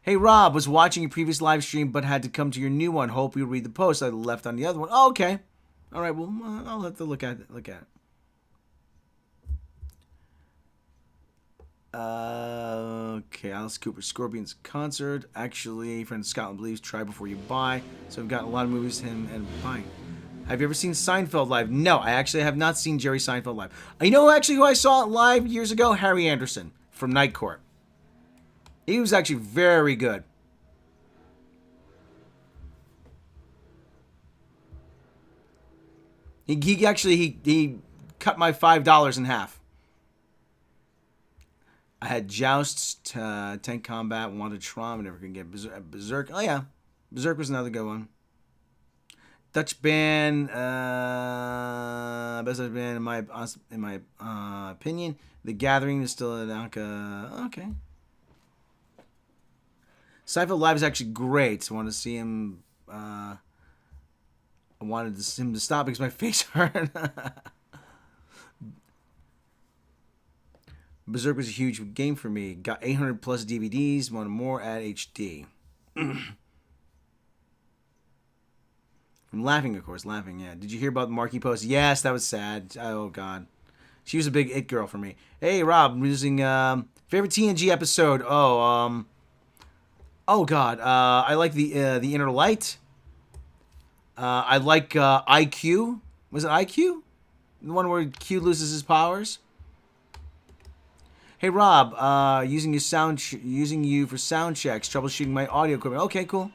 Speaker 1: Hey Rob, was watching your previous live stream but had to come to your new one. Hope you read the post I left on the other one. Oh, okay. All right, well, I'll have to look at it. Okay, Alice Cooper, Scorpions concert. Actually, friend Scotland believes try before you buy. So we've got a lot of movies to him and buying. Have you ever seen Seinfeld live? No, I actually have not seen Jerry Seinfeld live. You know who I saw live years ago? Harry Anderson from Night Court. He was actually very good. He cut my $5 in half. I had Jousts, Tank Combat, Wanted Trauma, never can get Berserk. Oh yeah, Berserk was another good one. Dutch band, best Dutch band in my opinion. The Gathering is still an Anka. Okay. Seinfeld Live is actually great. I want to see him. I wanted him to stop because my face hurt. Berserk was a huge game for me. Got 800 plus DVDs. Wanted more at HD. From Laughing, of course. Laughing, yeah. Did you hear about the Marky post? Yes, that was sad. Oh, God. She was a big it girl for me. Hey, Rob, I'm using favorite TNG episode. Oh, God. I like the Inner Light. I like IQ. Was it IQ? The one where Q loses his powers? Hey Rob, using you for sound checks, troubleshooting my audio equipment. Okay, cool.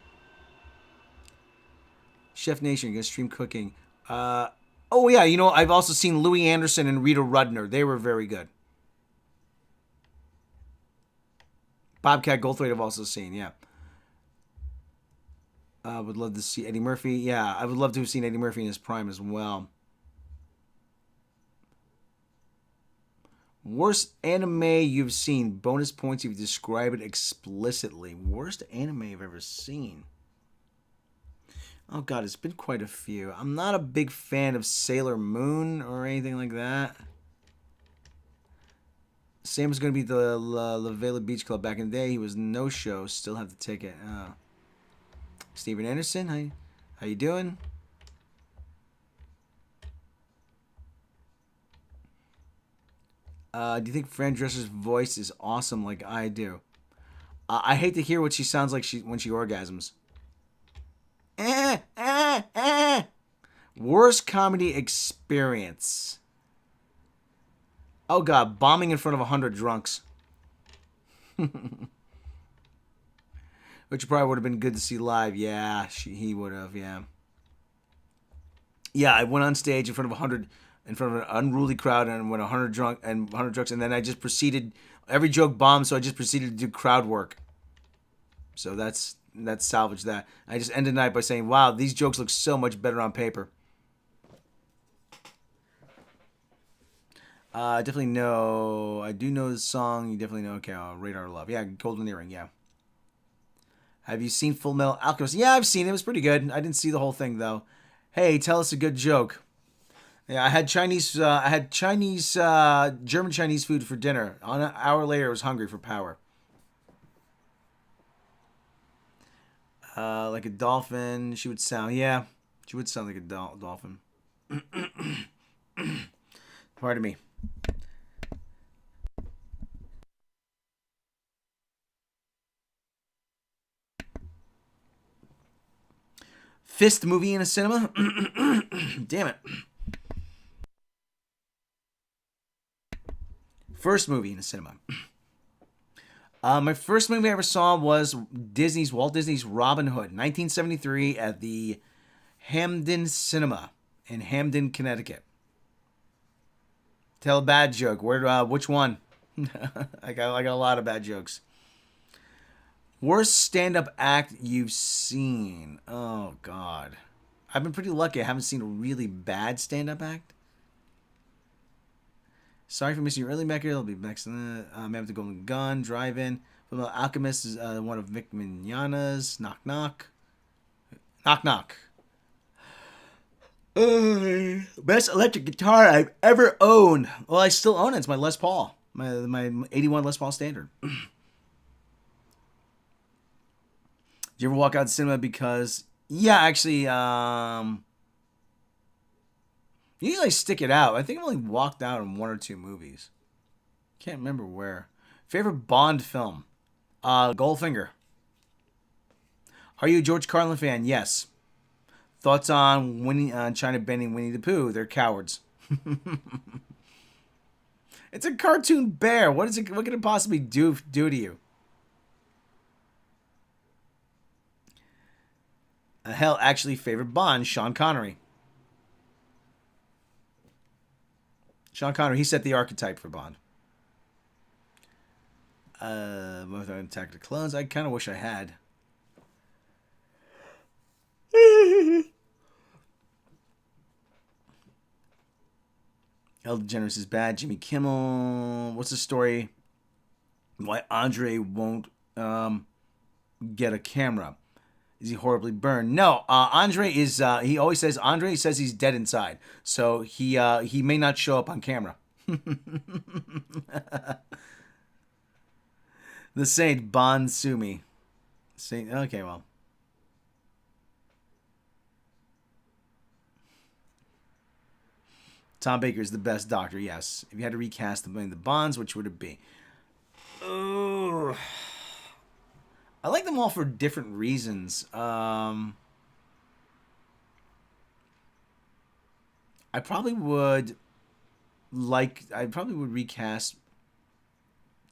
Speaker 1: Chef Nation, you're gonna stream cooking. Uh, oh yeah, you know I've also seen Louis Anderson and Rita Rudner. They were very good. Bobcat Goldthwait I've also seen. Yeah. I would love to see Eddie Murphy. Yeah, I would love to have seen Eddie Murphy in his prime as well. Worst anime you've seen. Bonus points if you describe it explicitly. Worst anime I've ever seen. Oh god, it's been quite a few. I'm not a big fan of Sailor Moon or anything like that. Same as going to be the La Vela Beach Club back in the day. He was no show. Still have the ticket. Steven Anderson, how you doing? Do you think Fran Drescher's voice is awesome like I do? I hate to hear what she sounds like when she orgasms. Eh, eh, eh. Worst comedy experience. Oh god, bombing in front of 100 drunks. Which probably would have been good to see live. Yeah, he would have. Yeah. Yeah, I went on stage in front of 100, in front of an unruly crowd, and went 100 drunks, and then I just proceeded. Every joke bombed, so I just proceeded to do crowd work. So that's salvaged that. I just ended the night by saying, "Wow, these jokes look so much better on paper." Definitely know. I do know the song. You definitely know. Okay, Radar Love. Yeah, Golden Earring. Yeah. Have you seen Full Metal Alchemist? Yeah, I've seen it. It was pretty good. I didn't see the whole thing though. Hey, tell us a good joke. Yeah, I had Chinese. German Chinese food for dinner. On an hour later, I was hungry for power. Like a dolphin. She would sound. Yeah, she would sound like a dolphin. Pardon me. Fist movie in a cinema. Damn it. First movie in a cinema. My first movie I ever saw was Walt Disney's Robin Hood, 1973, at the Hamden Cinema in Hamden, Connecticut. Tell a bad joke. Which one? I got a lot of bad jokes. Worst stand-up act you've seen? Oh God, I've been pretty lucky. I haven't seen a really bad stand-up act. Sorry for missing your early Mecker. I'll be next. Man with the Golden Gun, Drive-In. From the Alchemist is one of Vic Mignogna's. Knock knock. Knock knock. Best electric guitar I've ever owned. Well, I still own it. It's my Les Paul. My 81 Les Paul Standard. Did you ever walk out of the cinema because... Yeah, actually, usually I stick it out. I think I've only walked out in one or two movies. Can't remember where. Favorite Bond film? Goldfinger. Are you a George Carlin fan? Yes. Thoughts on China banning Winnie the Pooh? They're cowards. It's a cartoon bear. What can it possibly do to you? Hell, actually, favorite Bond, Sean Connery. Sean Connery, he set the archetype for Bond. Attack the Clones. I kind of wish I had. Ellen DeGeneres is bad. Jimmy Kimmel. What's the story? Why Andre won't get a camera? Is he horribly burned? No. Andre is. He always says. Andre says he's dead inside, so he may not show up on camera. The Saint Bon Sumi. Saint. Okay, well. Tom Baker is the best Doctor. Yes. If you had to recast the Bonds, which would it be? Oh, I like them all for different reasons. I probably would recast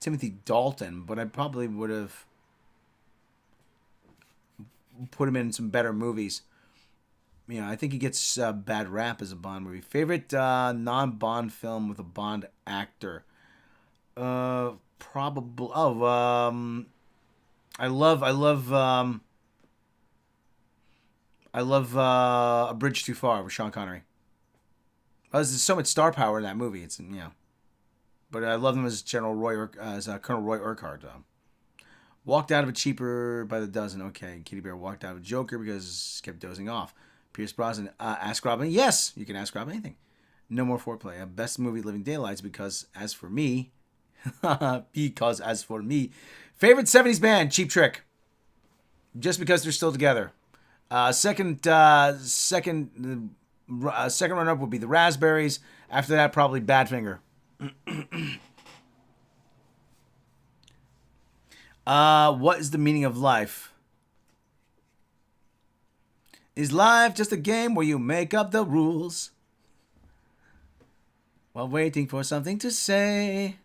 Speaker 1: Timothy Dalton, but I probably would have put him in some better movies. You know, I think he gets bad rap as a Bond movie. Favorite non-Bond film with a Bond actor? Probably. Oh, I love A Bridge Too Far with Sean Connery. There's so much star power in that movie. It's but I love him as Colonel Roy Urquhart. Walked out of it cheaper by the dozen. Okay, Kitty Bear walked out of Joker because kept dozing off. Pierce Brosnan, ask Robin. Yes, you can ask Robin anything. No more foreplay. Best movie, Living Daylights, because as for me, favorite '70s band, Cheap Trick. Just because they're still together. Second runner-up would be the Raspberries. After that, probably Badfinger. What is the meaning of life? Is life just a game where you make up the rules while waiting for something to say?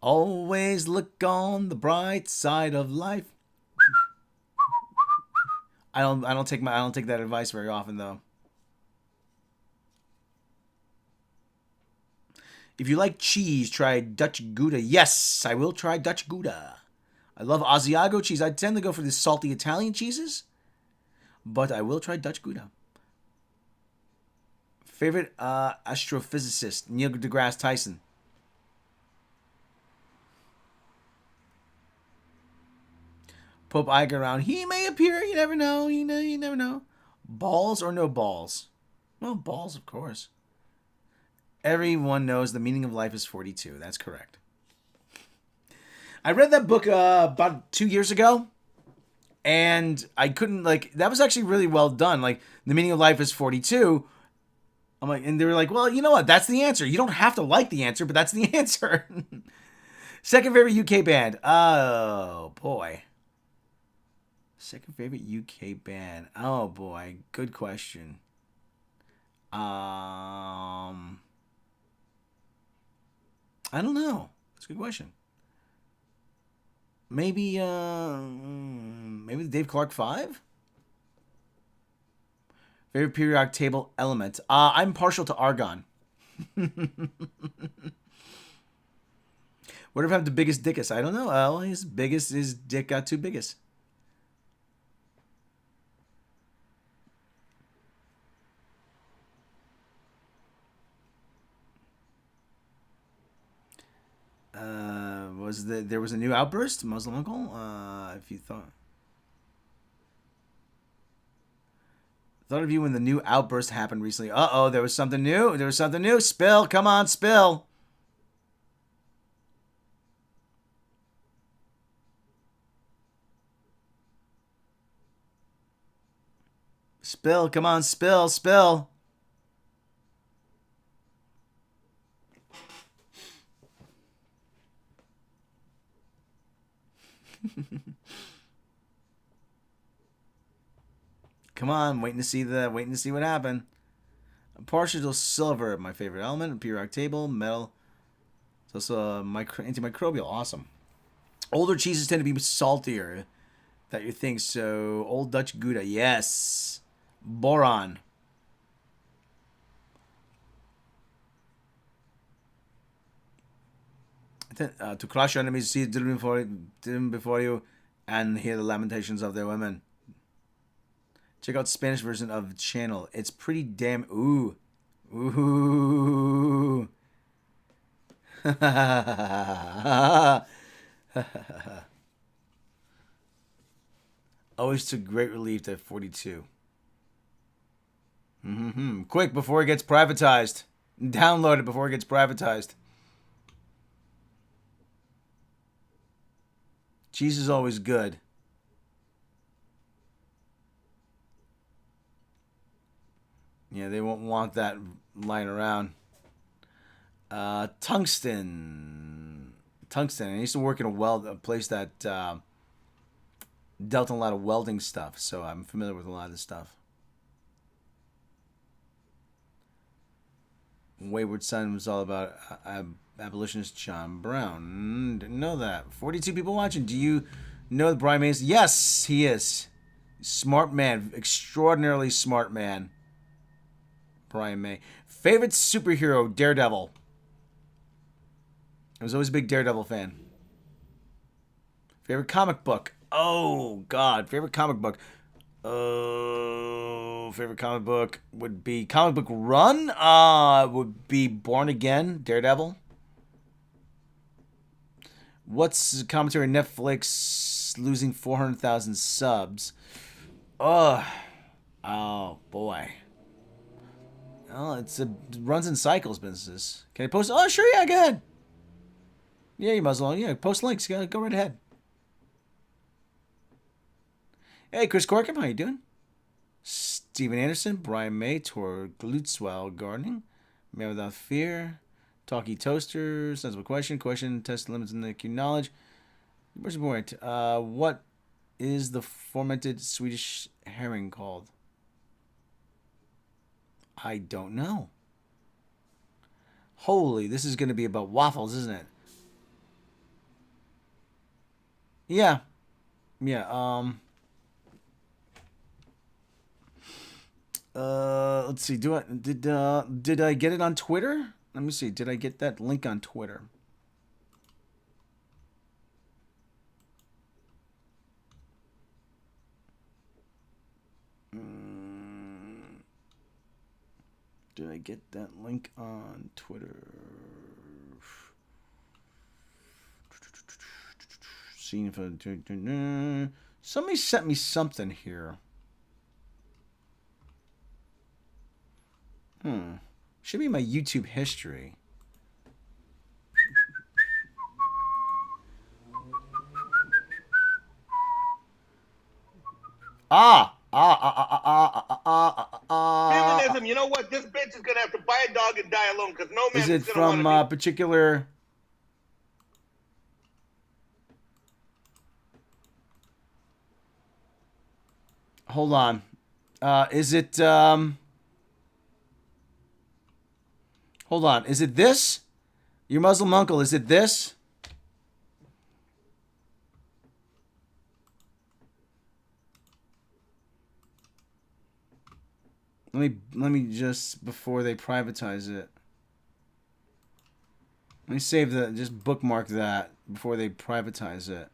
Speaker 1: Always look on the bright side of life. I don't take that advice very often though. If you like cheese, try Dutch Gouda. Yes, I will try Dutch Gouda. I love Asiago cheese. I tend to go for the salty Italian cheeses, but I will try Dutch Gouda. Favorite astrophysicist, Neil deGrasse Tyson. Pope Iger around. He may appear. You never know. You never know. Balls or no balls? Well, balls, of course. Everyone knows the meaning of life is 42. That's correct. I read that book about 2 years ago, and I couldn't, that was actually really well done. Like, the meaning of life is 42. I'm like, and they were like, well, you know what? That's the answer. You don't have to like the answer, but that's the answer. Second favorite UK band. Oh, boy. Second favorite UK band. Oh, boy. Good question. I don't know. That's a good question. Maybe the Dave Clark 5? Favorite periodic table element. I'm partial to argon. Whatever have the biggest dickus? I don't know. Well, his dick got too biggest. There was a new outburst, Muslim uncle? If you thought of you when the new outburst happened recently. Uh-oh, there was something new. Spill, come on, spill. Spill, come on, spill. Come on, waiting to see what happened. Partial to silver, my favorite element. Periodic table, metal. It's also antimicrobial. Awesome. Older cheeses tend to be saltier. That you think so. Old Dutch Gouda, yes. Boron. To crush your enemies, see them before you, and hear the lamentations of their women. Check out Spanish version of the channel. It's pretty damn ooh. Always took great relief at 42. Quick, before it gets privatized. Download it before it gets privatized. Cheese is always good. Yeah, they won't want that lying around. Tungsten. I used to work in a place that dealt in a lot of welding stuff, so I'm familiar with a lot of this stuff. Wayward Son was all about abolitionist John Brown. Didn't know that. 42 people watching. Do you know that Brian May is? Yes, he is. Smart man. Extraordinarily smart man. Brian May. Favorite superhero? Daredevil. I was always a big Daredevil fan. Favorite comic book? Oh, God. Favorite comic book? Oh, favorite comic book would be Comic Book Run. Would be Born Again, Daredevil. What's the commentary on Netflix losing 400,000 subs? Oh, oh boy. Oh, it runs in cycles, businesses. Can I post? Oh, sure, yeah, go ahead. Yeah, you might as well. Yeah, post links. Go right ahead. Hey, Chris Corkum, how you doing? Steven Anderson, Brian May, Tor Glutzwell Gardening, Man Without Fear, Talkie Toaster, Sensible Question, Test Limits in the Q Knowledge. Where's the point? What is the fermented Swedish herring called? I don't know. Holy, this is going to be about waffles, isn't it? Yeah. Yeah, let's see. Did I get it on Twitter? Let me see. Did I get that link on Twitter? Did I get that link on Twitter? Seeing if somebody sent me something here. Should be my YouTube history.
Speaker 3: Feminism, you know what? This bitch is gonna have to buy a dog and die alone because no man
Speaker 1: is it from
Speaker 3: a
Speaker 1: particular? Hold on. Is it Hold on. Is it this? Your Muslim uncle, is it this? Let me just before they privatize it. Let me save that. Just bookmark that before they privatize it.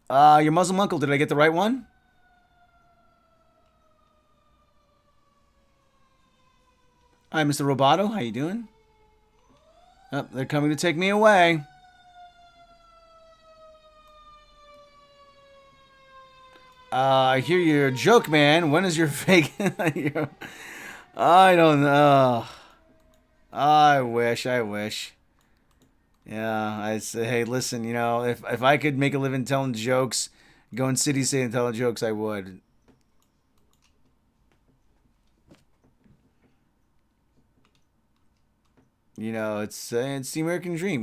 Speaker 1: Your Muslim uncle. Did I get the right one? Hi, Mr. Roboto. How you doing? Oh, they're coming to take me away. I hear your joke, man. When is your fake? I don't know. I wish. Yeah, I say, hey, listen, if I could make a living telling jokes, going city city and telling jokes, I would. It's the American dream,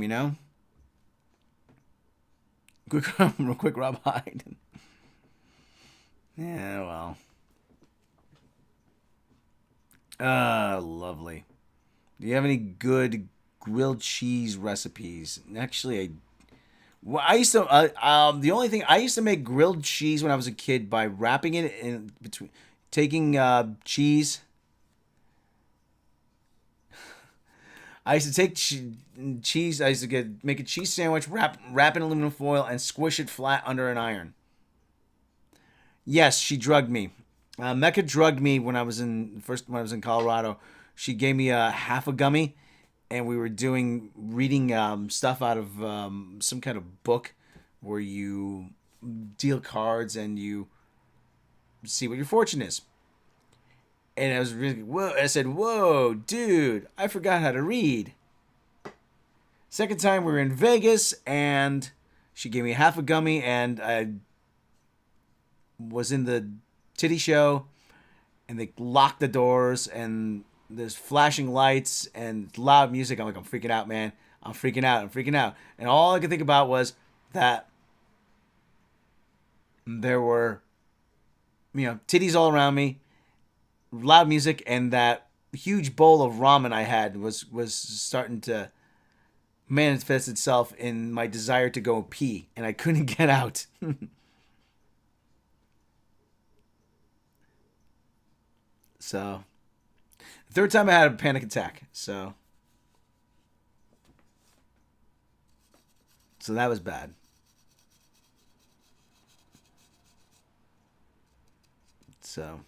Speaker 1: Real quick, Rob Hyde. Yeah, well. Lovely. Do you have any good grilled cheese recipes? Actually, I used to. The only thing I used to make grilled cheese when I was a kid by wrapping it in between, taking cheese. I used to take cheese. I used to make a cheese sandwich, wrap in aluminum foil, and squish it flat under an iron. Yes, she drugged me. Mecca drugged me when I was in Colorado. She gave me half a gummy, and we were reading stuff out of some kind of book where you deal cards and you see what your fortune is. And I was really, whoa. I said, whoa, dude, I forgot how to read. Second time we were in Vegas, and she gave me half a gummy, and I was in the titty show, and they locked the doors, and there's flashing lights and loud music. I'm like, I'm freaking out, man. I'm freaking out. I'm freaking out. And all I could think about was that there were, titties all around me, loud music, and that huge bowl of ramen I had was starting to manifest itself in my desire to go pee, and I couldn't get out. So, third time I had a panic attack. So that was bad. So,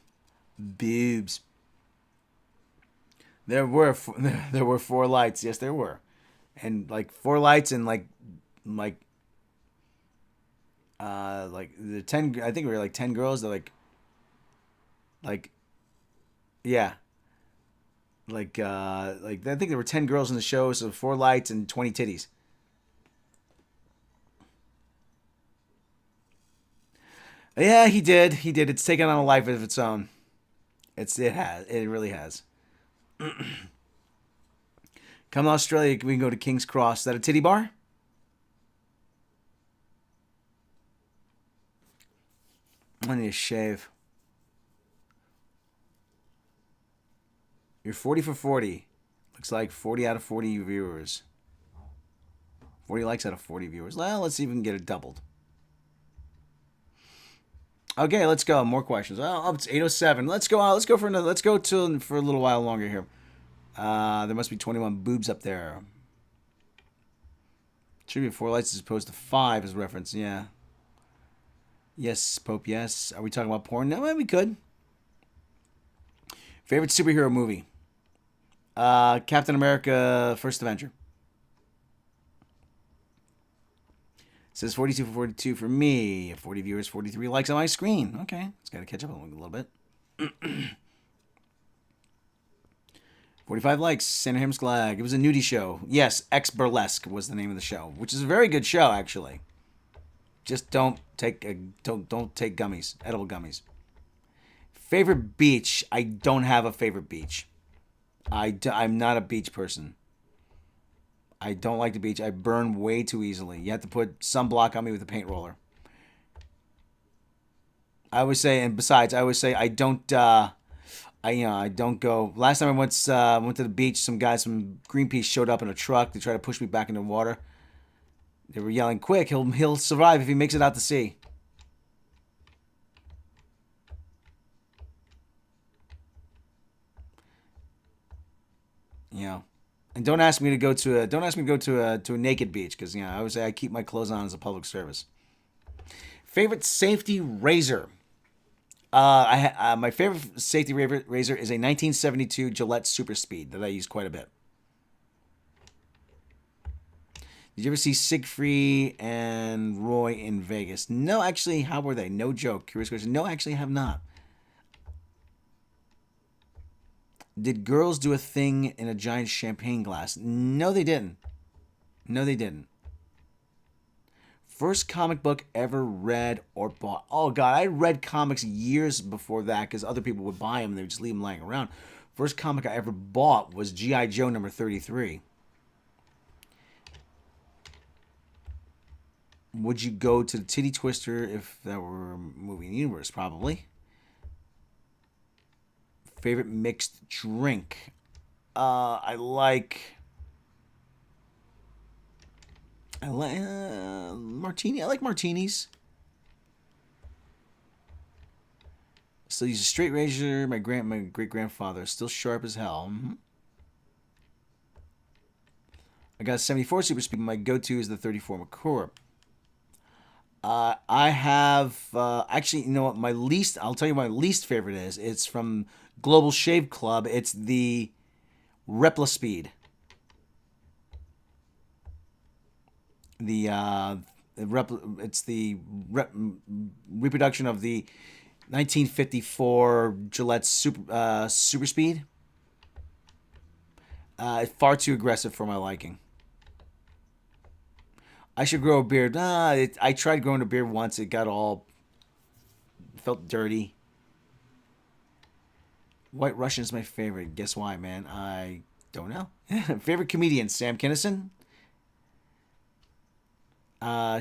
Speaker 1: boobs. There were four lights. Yes, there were, and like four lights and like like the 10. I think we were like 10 girls. They're like yeah, like I think there were 10 girls in the show, so four lights and 20 titties. Yeah, he did. He did. It's taken on a life of its own. It really has. Come to Australia, we can go to King's Cross. Is that a titty bar? I need a shave. You're 40 for 40. Looks like 40 out of 40 viewers. 40 likes out of 40 viewers. Well, let's see if we can get it doubled. Okay, let's go. More questions. Well, it's 8:07. Let's go out. Let's go for another. Let's go for a little while longer here. There must be 21 boobs up there. Should be 4 lights as opposed to 5 as reference. Yeah. Yes, Pope. Yes. Are we talking about porn? No, we could. Favorite superhero movie? Captain America: First Avenger. It says 42 for 42 for me. 40 viewers, 43 likes on my screen. Okay, it's got to catch up a little bit. 45 likes. Santa Hamsklag. It was a nudie show. Yes, X Burlesque was the name of the show, which is a very good show actually. Just don't take gummies, edible gummies. Favorite beach? I don't have a favorite beach. I'm not a beach person. I don't like the beach. I burn way too easily. You have to put sunblock on me with a paint roller. I always say, and besides, I always say I don't. I don't go. Last time I went to the beach, some guys from Greenpeace showed up in a truck to try to push me back into the water. They were yelling, "Quick! He'll survive if he makes it out to sea." And don't ask me to go to a naked beach because I always say I keep my clothes on as a public service. Favorite safety razor. My favorite safety razor is a 1972 Gillette Super Speed that I use quite a bit. Did you ever see Siegfried and Roy in Vegas? No, actually. How were they? No joke. Curious question. No, actually, I have not. Did girls do a thing in a giant champagne glass? No, they didn't. No, they didn't. First comic book ever read or bought. Oh, God, I read comics years before that because other people would buy them and they would just leave them lying around. First comic I ever bought was G.I. Joe number 33. Would you go to the Titty Twister if that were a movie in the universe? Probably. Favorite mixed drink? I like martini. I like martinis. Still use a straight razor. My great grandfather is still sharp as hell. Mm-hmm. I got a 74 Super Speed. My go-to is the 34 McCord. I have actually, you know what? I'll tell you what my least favorite is. It's from Global Shave Club. It's the Repla Speed. It's the reproduction of the 1954 Gillette Super Speed. Far too aggressive for my liking. I should grow a beard. I tried growing a beard once. It felt dirty. White Russian is my favorite. Guess why, man? I don't know. Favorite comedian, Sam Kinison.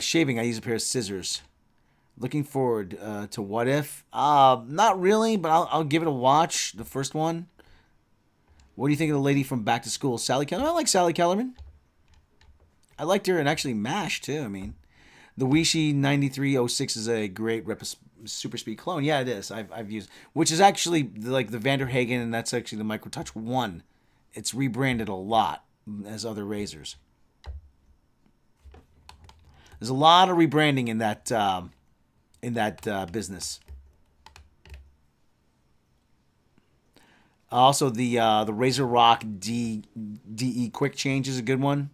Speaker 1: Shaving, I use a pair of scissors. Looking forward to What If. Not really, but I'll give it a watch. The first one. What do you think of the lady from Back to School, Sally Kellerman? I like Sally Kellerman. I liked her in actually MASH too. I mean, the Wishi 9306 is a great super speed clone. Yeah, it is. I've used, which is actually like the Vanderhagen, and that's actually the Microtouch 1. It's rebranded a lot as other razors. There's a lot of rebranding in that business. Also, the Razor Rock DE Quick Change is a good one.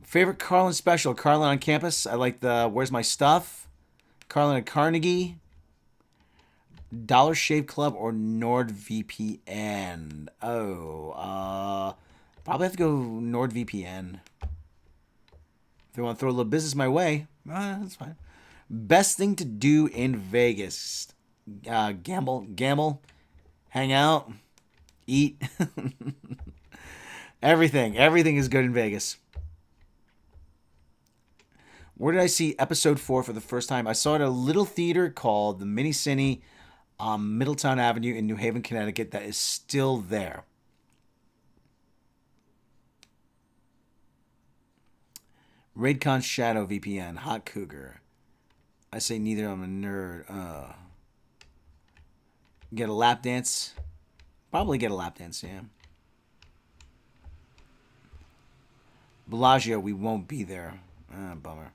Speaker 1: Favorite Carlin special, Carlin on Campus. I like the Where's My Stuff, Carlin at Carnegie, Dollar Shave Club, or NordVPN. Probably have to go NordVPN. If they want to throw a little business my way, that's fine. Best thing to do in Vegas. Gamble, hang out, eat. Everything is good in Vegas. Where did I see episode 4 for the first time? I saw it at a little theater called the Mini Cine on Middletown Avenue in New Haven, Connecticut. That is still there. Raidcon Shadow VPN, Hot Cougar. I say neither. I'm a nerd. Get a lap dance. Probably get a lap dance, yeah. Bellagio, we won't be there. Bummer.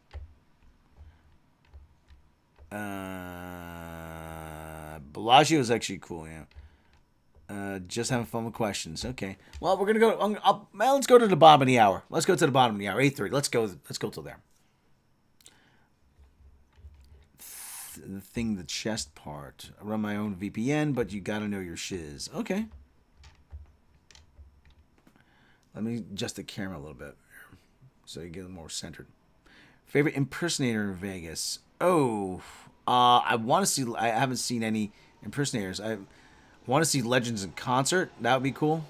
Speaker 1: Bellagio is actually cool, yeah. Just having fun with questions. Okay. Well, we're gonna go. Let's go to the bottom of the hour. Let's go to the bottom of the hour. 8:30. Let's go till there. The thing, the chest part. I run my own VPN, but you gotta know your shiz. Okay. Let me adjust the camera a little bit so you get more centered. Favorite impersonator in Vegas? I want to see. I haven't seen any impersonators. I want to see Legends in concert. That would be cool.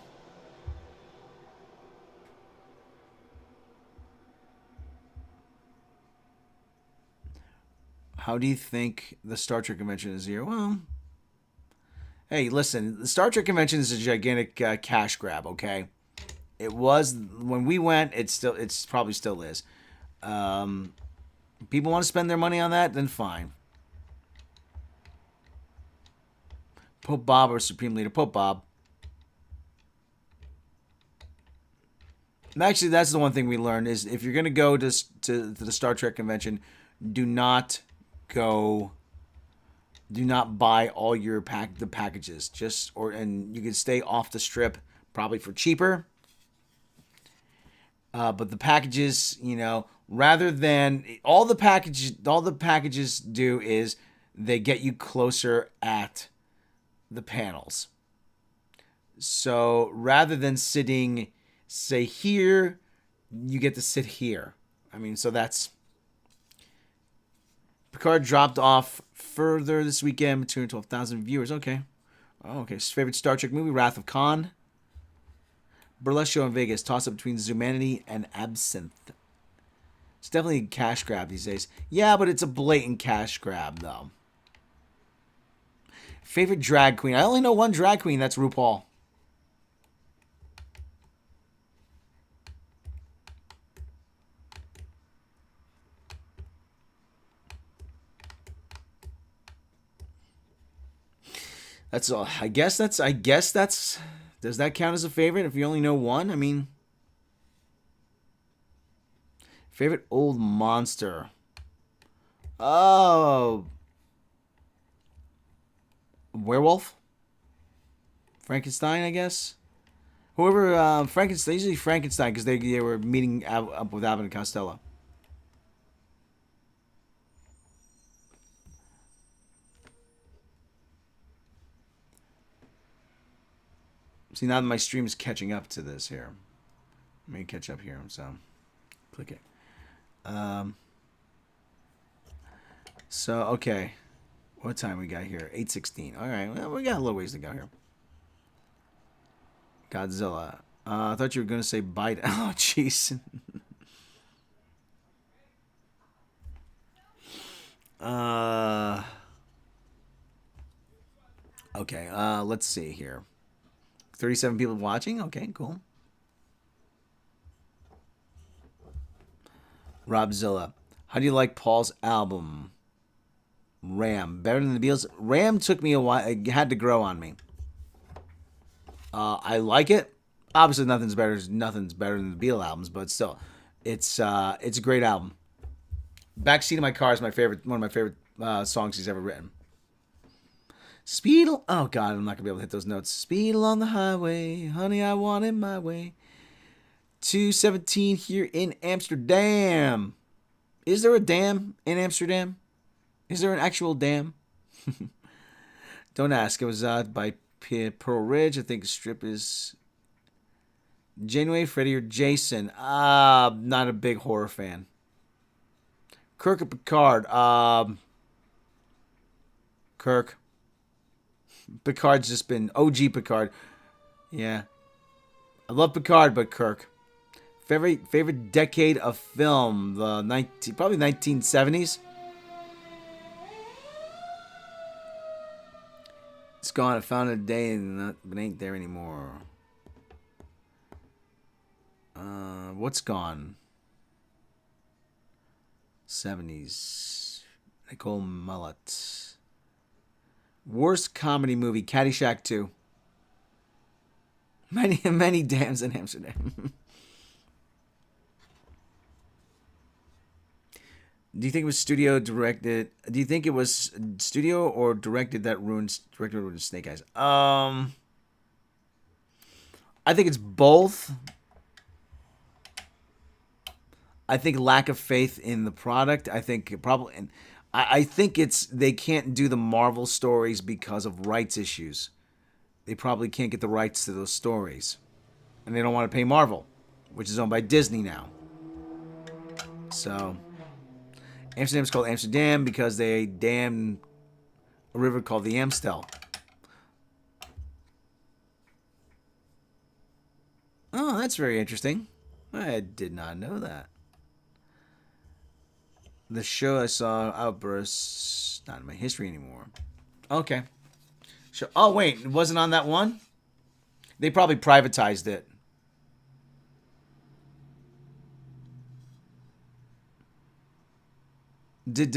Speaker 1: How do you think the Star Trek convention is here? Well, hey, listen, the Star Trek convention is a gigantic cash grab. Okay, it was when we went. It's probably still is. People want to spend their money on that, then fine. Pope Bob or Supreme Leader? Pope Bob. And actually, that's the one thing we learned is if you're going to go to the Star Trek convention, do not buy all your the packages. And you can stay off the strip probably for cheaper. But the packages, rather than all the packages do is they get you closer at the panels. So rather than sitting, say, here, you get to sit here. I mean, so that's... Picard dropped off further this weekend, 212,000 viewers. Okay. Oh, okay. Favorite Star Trek movie, Wrath of Khan. Burlesque show in Vegas, toss up between Zumanity and Absinthe. It's definitely a cash grab these days. Yeah, but it's a blatant cash grab, though. Favorite drag queen. I only know one drag queen. That's RuPaul. That's all. I guess that's. Does that count as a favorite if you only know one? I mean, favorite old monster. Oh. Werewolf? Frankenstein, I guess. Whoever, Frankenstein, usually Frankenstein, because they were meeting up with Abbott and Costello. See, now that my stream is catching up to this here. Let me catch up here, so click it. So, okay. What time we got here? 8:16. All right, well, we got a little ways to go here. Godzilla. I thought you were gonna say Biden. Oh, jeez. uh. Okay. Let's see here. 37 people watching. Okay, cool. Robzilla. How do you like Paul's album? Ram. Better than the Beatles? Ram took me a while. It had to grow on me. I like it. Obviously, nothing's better than the Beatles albums, but still, it's a great album. Backseat of My Car is my favorite. One of my favorite songs he's ever written. Speed. Oh God, I'm not gonna be able to hit those notes. Speed along the highway, honey, I want it my way. 217 here in Amsterdam. Is there a dam in Amsterdam? Is there an actual dam? Don't ask. It was by Pearl Ridge. I think the strip is Janeway, Freddy, or Jason. Not a big horror fan. Kirk or Picard? Kirk. Picard's just been OG Picard. Yeah. I love Picard, but Kirk. Favorite decade of film? Probably 1970s. It's gone. I found it today and it ain't there anymore. What's gone? 70s. Nicole Mullet. Worst comedy movie? Caddyshack 2. Many dams in Amsterdam. Do you think it was studio directed? Do you think it was studio or directed that ruined Snake Eyes? I think it's both. I think lack of faith in the product. I think probably, and I think it's they can't do the Marvel stories because of rights issues. They probably can't get the rights to those stories, and they don't want to pay Marvel, which is owned by Disney now. So. Amsterdam's called Amsterdam because they dammed a river called the Amstel. Oh, that's very interesting. I did not know that. The show I saw, Outbursts, not in my history anymore. Okay. Sure. Oh, wait, it wasn't on that one? They probably privatized it. Did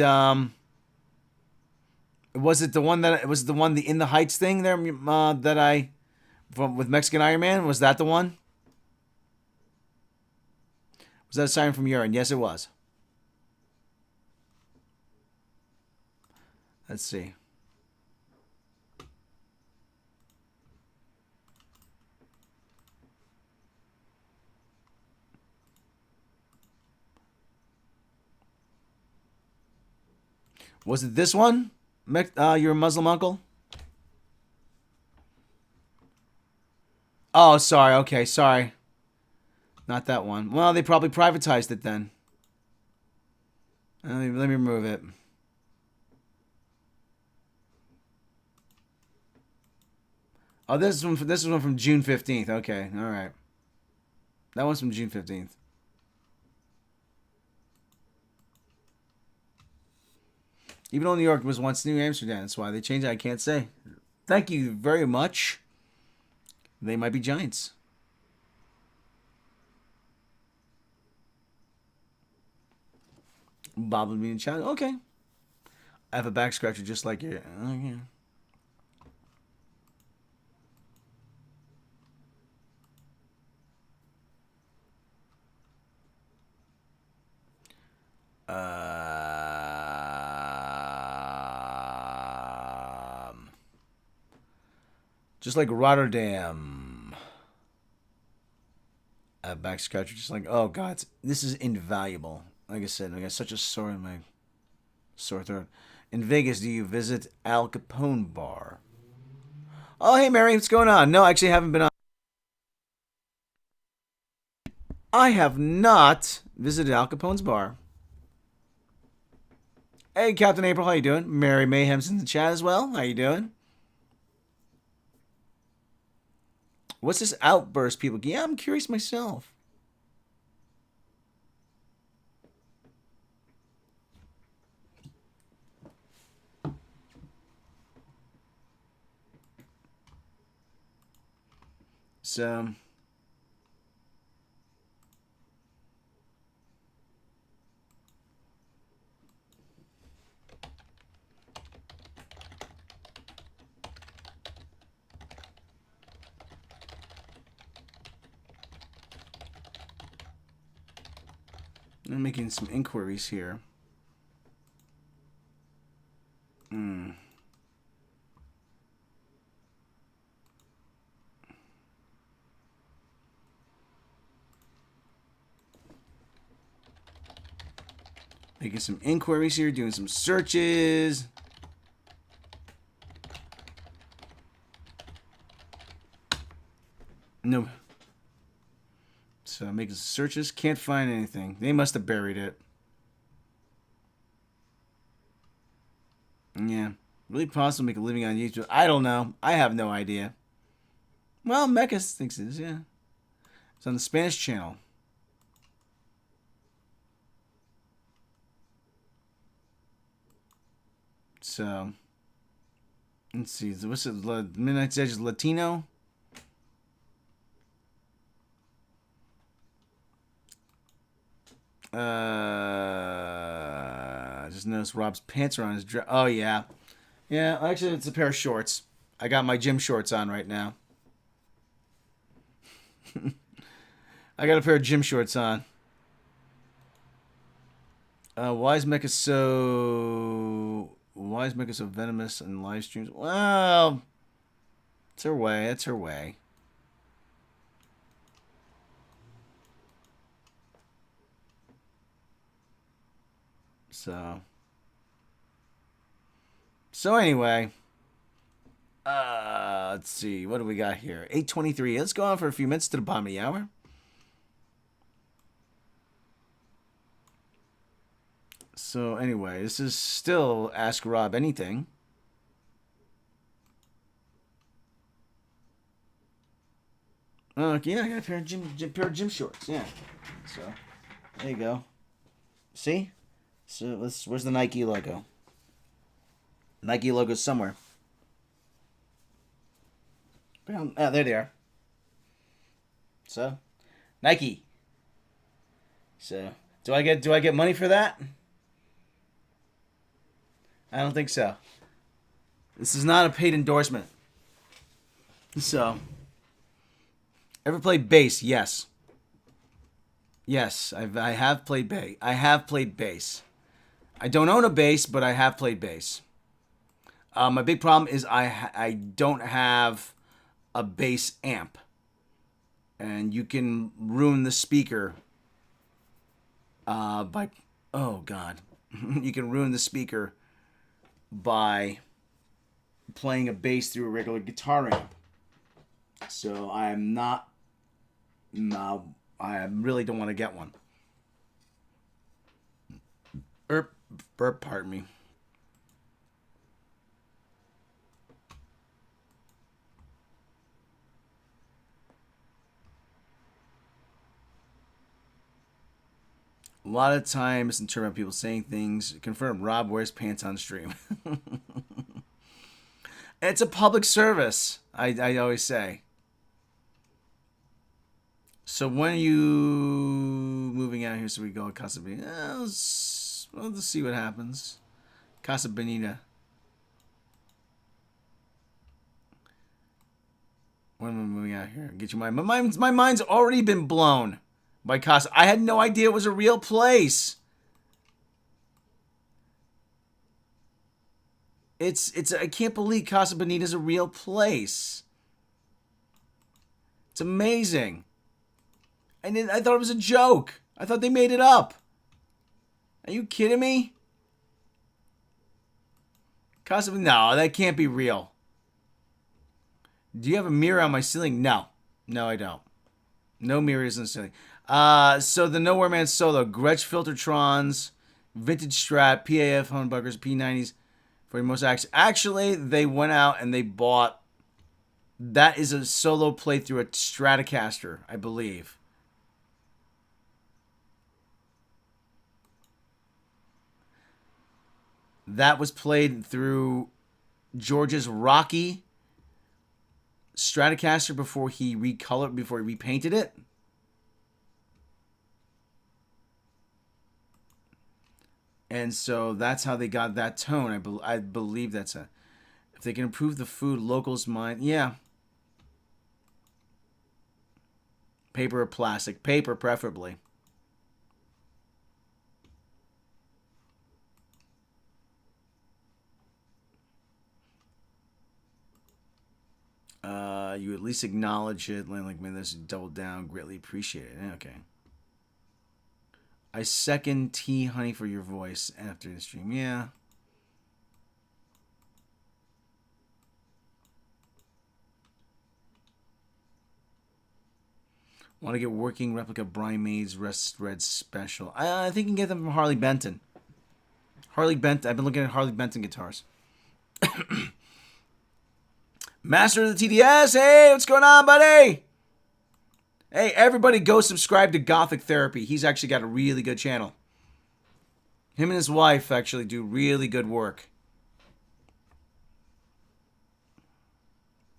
Speaker 1: was it the one the In the Heights thing there that I from with Mexican Iron Man? Was that the one? Was that a sign from urine? Yes, it was. Let's see. Was it this one? Your Muslim uncle? Oh, sorry. Okay, sorry. Not that one. Well, they probably privatized it then. Let me remove it. Oh, this is one from June 15th. Okay, all right. That one's from June 15th. Even though New York was once New Amsterdam, that's why they changed it. I can't say. Thank you very much. They might be giants. Bob and being child. Okay. I have a back scratcher just like you. Okay. Just like Rotterdam. A back scratcher, just like, oh God, this is invaluable. Like I said, I got such a sore in my sore throat. In Vegas, do you visit Al Capone Bar? Oh, hey Mary, what's going on? No, actually, I haven't been on. I have not visited Al Capone's bar. Hey, Captain April, how you doing? Mary Mayhem's in the chat as well. How you doing? What's this outburst, people? Yeah, I'm curious myself. So, I'm making some inquiries here. Making some inquiries here, doing some searches. No. So making searches, can't find anything. They must have buried it. Yeah. Really possible to make a living on YouTube? I don't know. I have no idea. Well, Mecha thinks it is, yeah. It's on the Spanish channel. So, let's see. What's it? Midnight's Edge is Latino? I just noticed Rob's pants are on his dress. Oh, yeah. Yeah, actually, it's a pair of shorts. I got my gym shorts on right now. I got a pair of gym shorts on. Why is Mecha so venomous in live streams? Well, it's her way. It's her way. So anyway, let's see. What do we got here? 8:23. Let's go on for a few minutes to the bottom of the hour. So anyway, this is still Ask Rob Anything. Yeah, I got a pair of gym shorts. Yeah. So there you go. See? So where's the Nike logo? Nike logo's somewhere. Oh, there they are. So, Nike. So, do I get money for that? I don't think so. This is not a paid endorsement. So, ever played bass? Yes. Yes, I have played bass. I have played bass. I don't own a bass, but I have played bass. My big problem is I don't have a bass amp, and you can ruin the speaker by you can ruin the speaker by playing a bass through a regular guitar amp. So I'm not. I really don't want to get one. Burp, pardon me. A lot of time misinterpret people saying things. Confirm Rob wears pants on stream. It's a public service, I always say. So when are you moving out here so we go to Casa Bonita? Let's see what happens. Casa Bonita. When am I moving out here? Get your mind. My mind's already been blown by Casa. I had no idea it was a real place. I can't believe Casa Bonita is a real place. It's amazing. I thought it was a joke. I thought they made it up. Are you kidding me? No, that can't be real. Do you have a mirror on my ceiling? No. No, I don't. No mirrors on the ceiling. So the Nowhere Man solo, Gretsch Filtertrons, Vintage Strat, PAF humbuckers, P90s for your most access. Actually, they went out and they bought. That is a solo playthrough at Stratocaster, I believe. That was played through George's Rocky Stratocaster before he repainted it. And so that's how they got that tone. I believe that's a. If they can improve the food, locals mind. Yeah. Paper or plastic? Paper, preferably. You at least acknowledge it. Like, man, this is double down. Greatly appreciate it. Okay. I second tea, honey, for your voice after the stream. Yeah. Want to get working replica Brian May's Rest Red Special. I think you can get them from Harley Benton. Harley Benton. I've been looking at Harley Benton guitars. Master of the TDS. Hey, what's going on, buddy? Hey, everybody go subscribe to Gothic Therapy. He's actually got a really good channel. Him and his wife actually do really good work.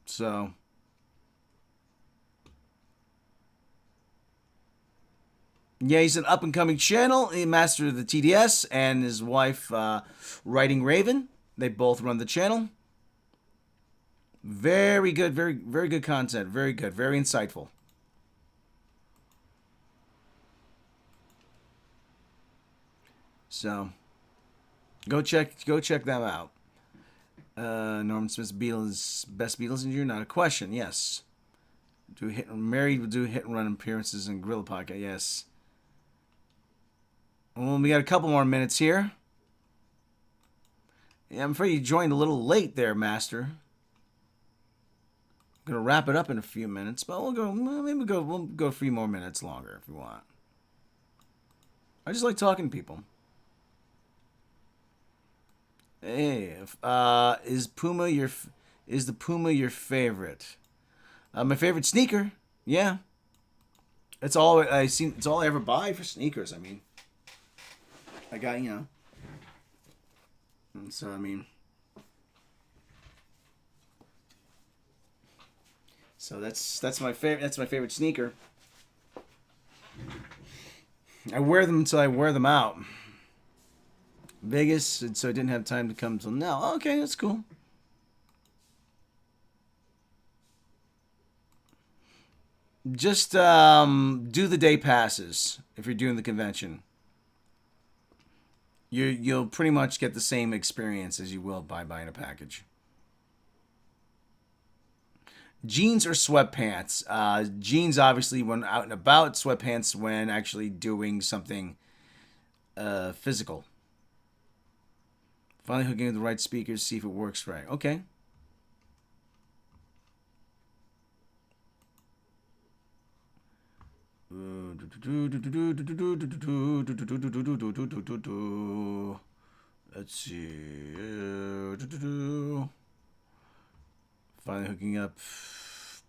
Speaker 1: So... yeah, he's an up-and-coming channel. He master of the TDS, and his wife, Writing Raven. They both run the channel. Very good, very, very good content. Very good, very insightful. So, go check them out. Norman Smith's Beatles, best Beatles in you, not a question. Yes. Married will do hit and run appearances in Gorilla Podcast. Yes. Well, we got a couple more minutes here. Yeah, I'm afraid you joined a little late there, Master. I'm gonna wrap it up in a few minutes, but we'll go a few more minutes longer if you want. I just like talking to people. Hey, is the Puma your favorite? My favorite sneaker. Yeah. It's all It's all I ever buy for sneakers. I mean, I got and so I mean. So that's my favorite. That's my favorite sneaker. I wear them until I wear them out. Vegas, and so I didn't have time to come till now. Okay, that's cool. Just do the day passes if you're doing the convention. You'll pretty much get the same experience as you will by buying a package. Jeans or sweatpants? Jeans, obviously, when out and about. Sweatpants when actually doing something physical. Finally hooking up the right speakers, see if it works right. Okay. Let's see. Finally hooking up.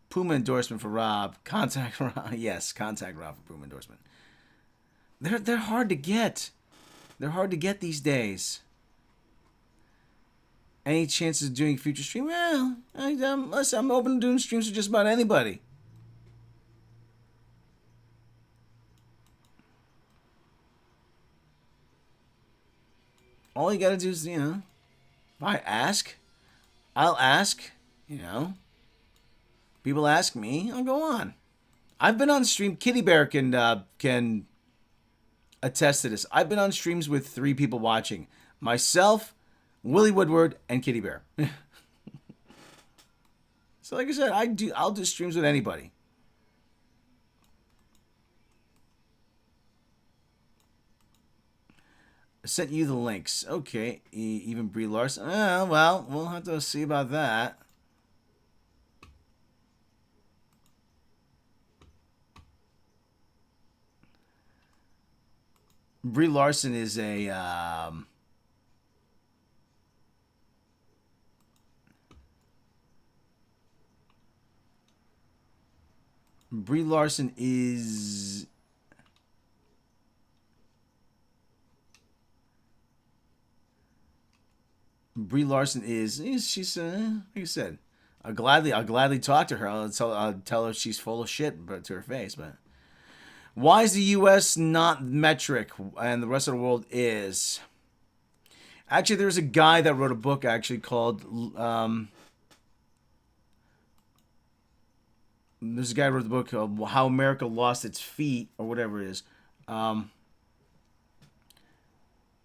Speaker 1: Puma endorsement for Rob. Contact Rob. Yes, contact Rob for Puma endorsement. They're hard to get. They're hard to get these days. Any chances of doing future stream? Well, I'm open to doing streams with just about anybody. All you gotta do is, if I ask, I'll ask, People ask me, I'll go on. I've been on stream. Kitty Bear can attest to this. I've been on streams with 3 people watching. Myself, Willie Woodward, and Kitty Bear. So like I said, I'll do streams with anybody. I sent you the links. Okay, even Brie Larson. Well, we'll have to see about that. Brie Larson is a Brie Larson is Brie Larson is she's like I said, I'll gladly talk to her. I'll tell her she's full of shit, but to her face. But why is the U.S. not metric and the rest of the world is? Actually, there's a guy that wrote a book actually called. There's a guy who wrote the book How America Lost Its Feet or whatever it is.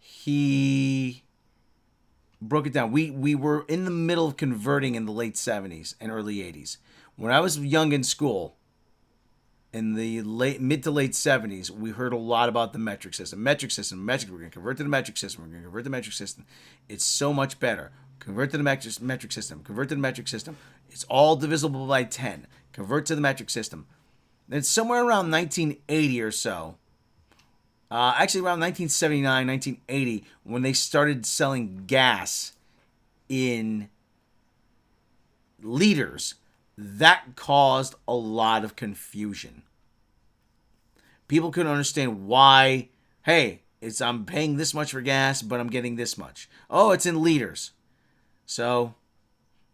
Speaker 1: He broke it down. We were in the middle of converting in the late 70s and early 80s. When I was young in school, in the mid to late 70s, we heard a lot about the metric system. Metric system, metric. We're going to convert to the metric system. We're going to convert to the metric system. It's so much better. Convert to the metric system. Convert to the metric system. It's all divisible by 10. Convert to the metric system. Then somewhere around 1980 or so, actually around 1979, 1980, when they started selling gas in liters, that caused a lot of confusion. People couldn't understand why, hey, I'm paying this much for gas, but I'm getting this much. Oh, it's in liters. So,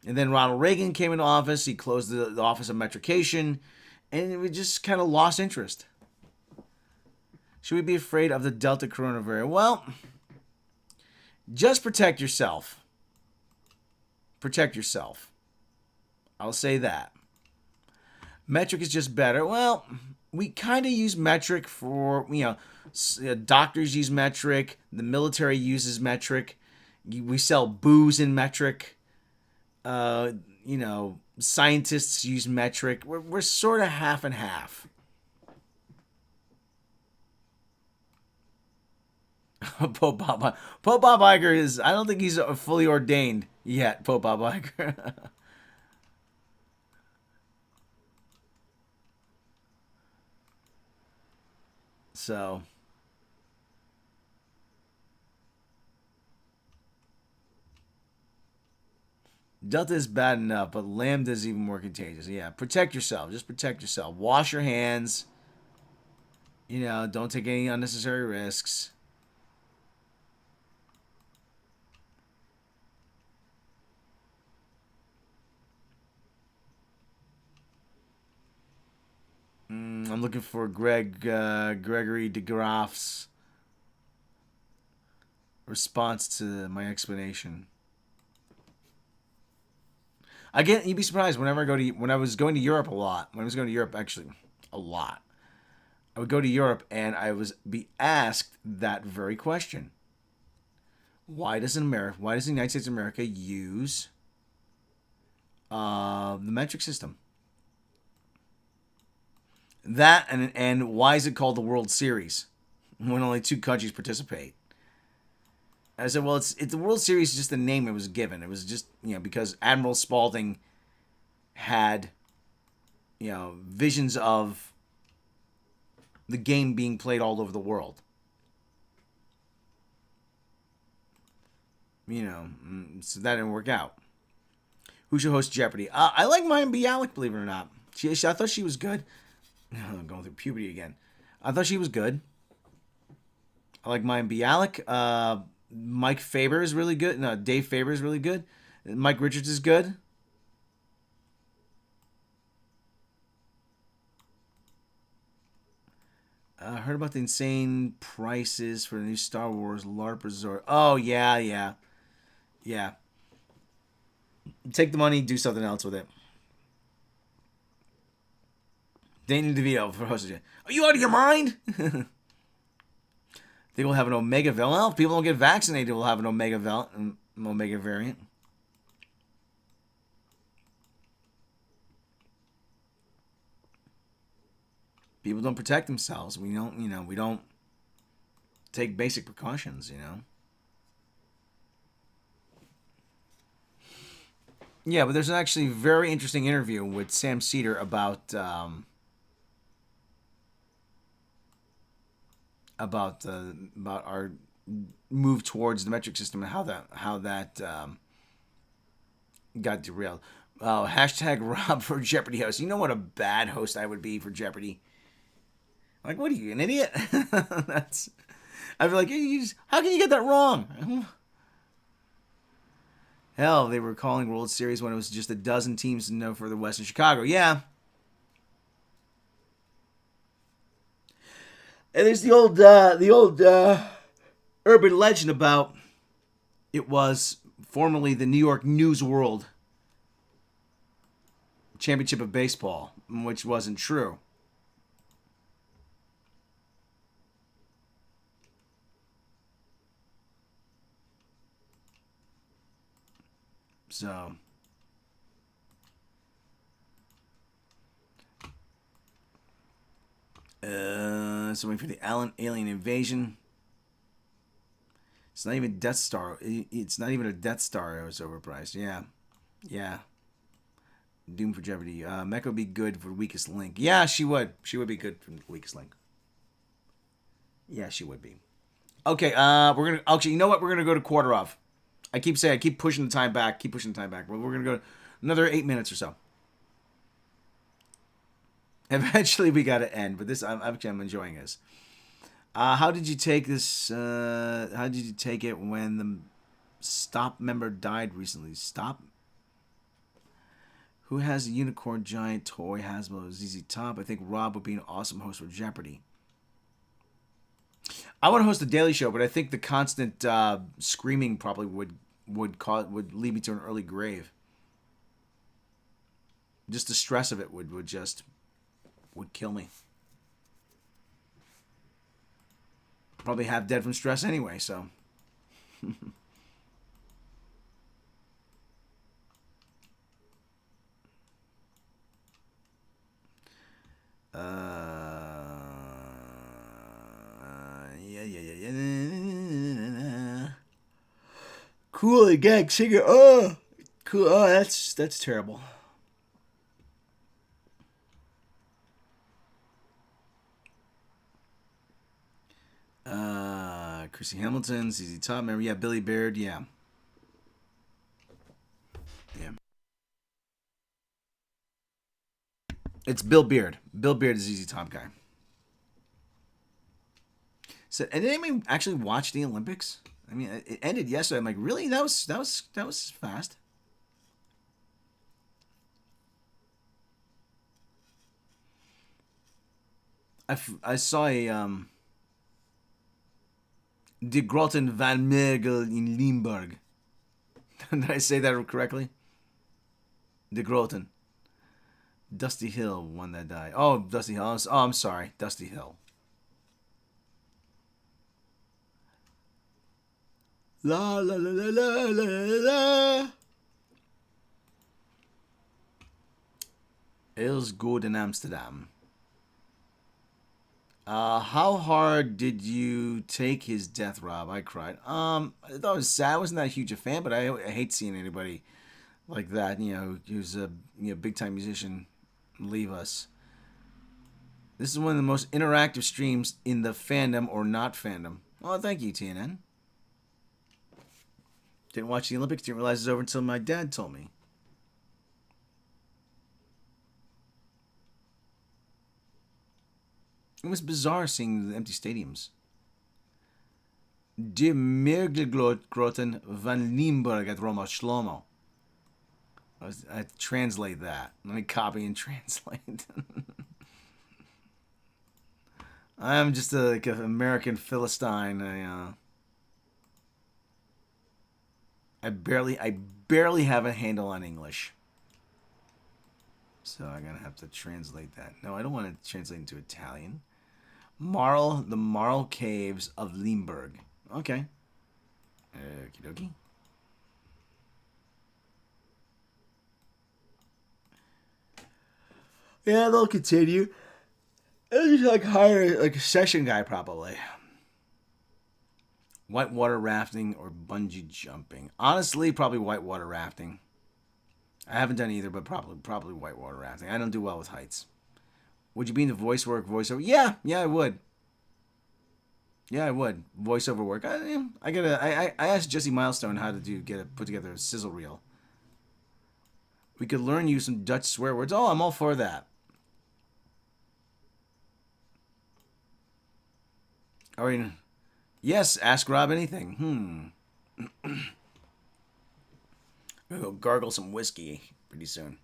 Speaker 1: and then Ronald Reagan came into office. He closed the Office of Metrication, and we just kind of lost interest. Should we be afraid of the Delta coronavirus? Well, just protect yourself. Protect yourself. I'll say that. Metric is just better. Well, we kind of use metric for, doctors use metric. The military uses metric. We sell booze in metric. Scientists use metric. We're sort of half and half. Pope Bob Iger is, I don't think he's fully ordained yet, Pope Bob Iger. So, Delta is bad enough, but Lambda is even more contagious. Yeah, protect yourself. Just protect yourself. Wash your hands. Don't take any unnecessary risks. I'm looking for Gregory DeGraff's response to my explanation. Again, you'd be surprised when I was going to Europe a lot. When I was going to Europe, actually, a lot. I would go to Europe and I was be asked that very question. Why does the United States of America use the metric system? That and why is it called the World Series when only 2 countries participate? I said, well, it's the World Series is just the name it was given. It was just because Admiral Spaulding had visions of the game being played all over the world. So that didn't work out. Who should host Jeopardy? I like Maya Bialik, believe it or not. I thought she was good. I'm going through puberty again. I thought she was good. I like Maya Bialik. Mike Faber is really good. No, Dave Faber is really good. Mike Richards is good. I heard about the insane prices for the new Star Wars LARP resort. Oh, yeah. Take the money, do something else with it. Danny DeVito for hosting. Are you out of your mind? They will have an Omega variant. Well, if people don't get vaccinated, we'll have an Omega variant. People don't protect themselves. We don't take basic precautions, Yeah, but there's an actually very interesting interview with Sam Cedar about about our move towards the metric system and how that got derailed. Oh, hashtag Rob for Jeopardy host. You know what a bad host I would be for Jeopardy. Like, what are you, an idiot? That's. I'd be like, how can you get that wrong? Hell, they were calling World Series when it was just a dozen teams no further west in Chicago. Yeah. And there's the old urban legend about it was formerly the New York News World Championship of Baseball, which wasn't true. So, waiting for the alien invasion. It's not even Death Star. It's not even a Death Star. It was overpriced. Yeah. Doom for Jeopardy. Mecca would be good for weakest link. Yeah, she would. She would be good for weakest link. Yeah, she would be. Okay. We're gonna. Actually, you know what? We're gonna go to quarter off. I keep pushing the time back. We're gonna go another 8 minutes or so. Eventually, we gotta end. But this, I'm enjoying this. How did you take this? How did you take it when the Stop member died recently? Stop. Who has a unicorn giant toy? Hasbro, ZZ Top. I think Rob would be an awesome host for Jeopardy. I want to host a daily show, but I think the constant screaming probably would lead me to an early grave. Just the stress of it would kill me. Probably half dead from stress anyway, so. Yeah. Cool, the gag singer. Oh, cool. Oh, that's terrible. Chrissy Hamilton, ZZ Top, remember? Yeah, Billy Baird. Yeah. It's Bill Beard. Bill Beard is ZZ Top guy. So, and did anybody actually watch the Olympics? I mean, it ended yesterday. I'm like, really? That was fast. I saw a De Grotten van Mergel in Limburg. Did I say that correctly? De Grotten. Dusty Hill, one that died. Oh, Dusty Hill. Oh, I'm sorry. Dusty Hill. La la la la la la la. It's good in Amsterdam. How hard did you take his death, Rob? I cried. I thought it was sad. I wasn't that huge a fan, but I hate seeing anybody like that. You know, who's a big time musician leave us. This is one of the most interactive streams in the fandom or not fandom. Oh, thank you, TNN. Didn't watch the Olympics. Didn't realize it was over until my dad told me. It was bizarre seeing the empty stadiums. De Mergelgroten van Limburg at Roma Shlomo. I translate that. Let me copy and translate. I'm just like an American Philistine. I barely have a handle on English. So I'm gonna have to translate that. No, I don't want to translate into Italian. The Marl Caves of Limburg. Okay. Okie dokie. Yeah, they'll continue. They'll just like hire like a session guy probably. Whitewater rafting or bungee jumping. Honestly, probably whitewater rafting. I haven't done either, but probably whitewater rafting. I don't do well with heights. Would you be into voiceover? Yeah, I would. Yeah, I would. Voiceover work. I asked Jesse Milestone how to put together a sizzle reel. We could learn you some Dutch swear words. Oh, I'm all for that. All right. Yes, ask Rob anything. I'm gonna go gargle some whiskey pretty soon.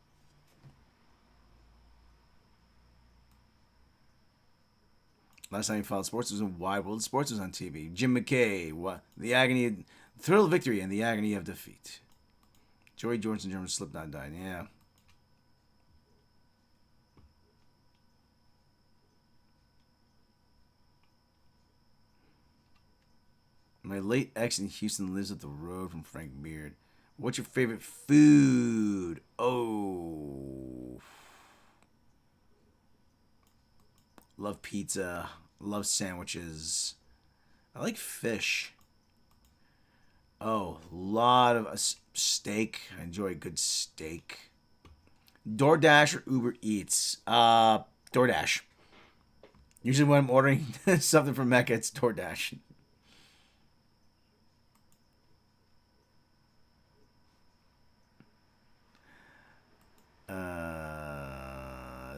Speaker 1: Last time he followed sports was in Wide World Sports was on TV. Jim McKay, what the agony, thrill of victory and the agony of defeat. Joey Jordan, German Slipknot died. Yeah. My late ex in Houston lives up the road from Frank Beard. What's your favorite food? Oh. Love pizza. Love sandwiches. I like fish. Oh, a lot of steak. I enjoy a good steak. DoorDash or Uber Eats? DoorDash. Usually when I'm ordering something from Mecca, it's DoorDash.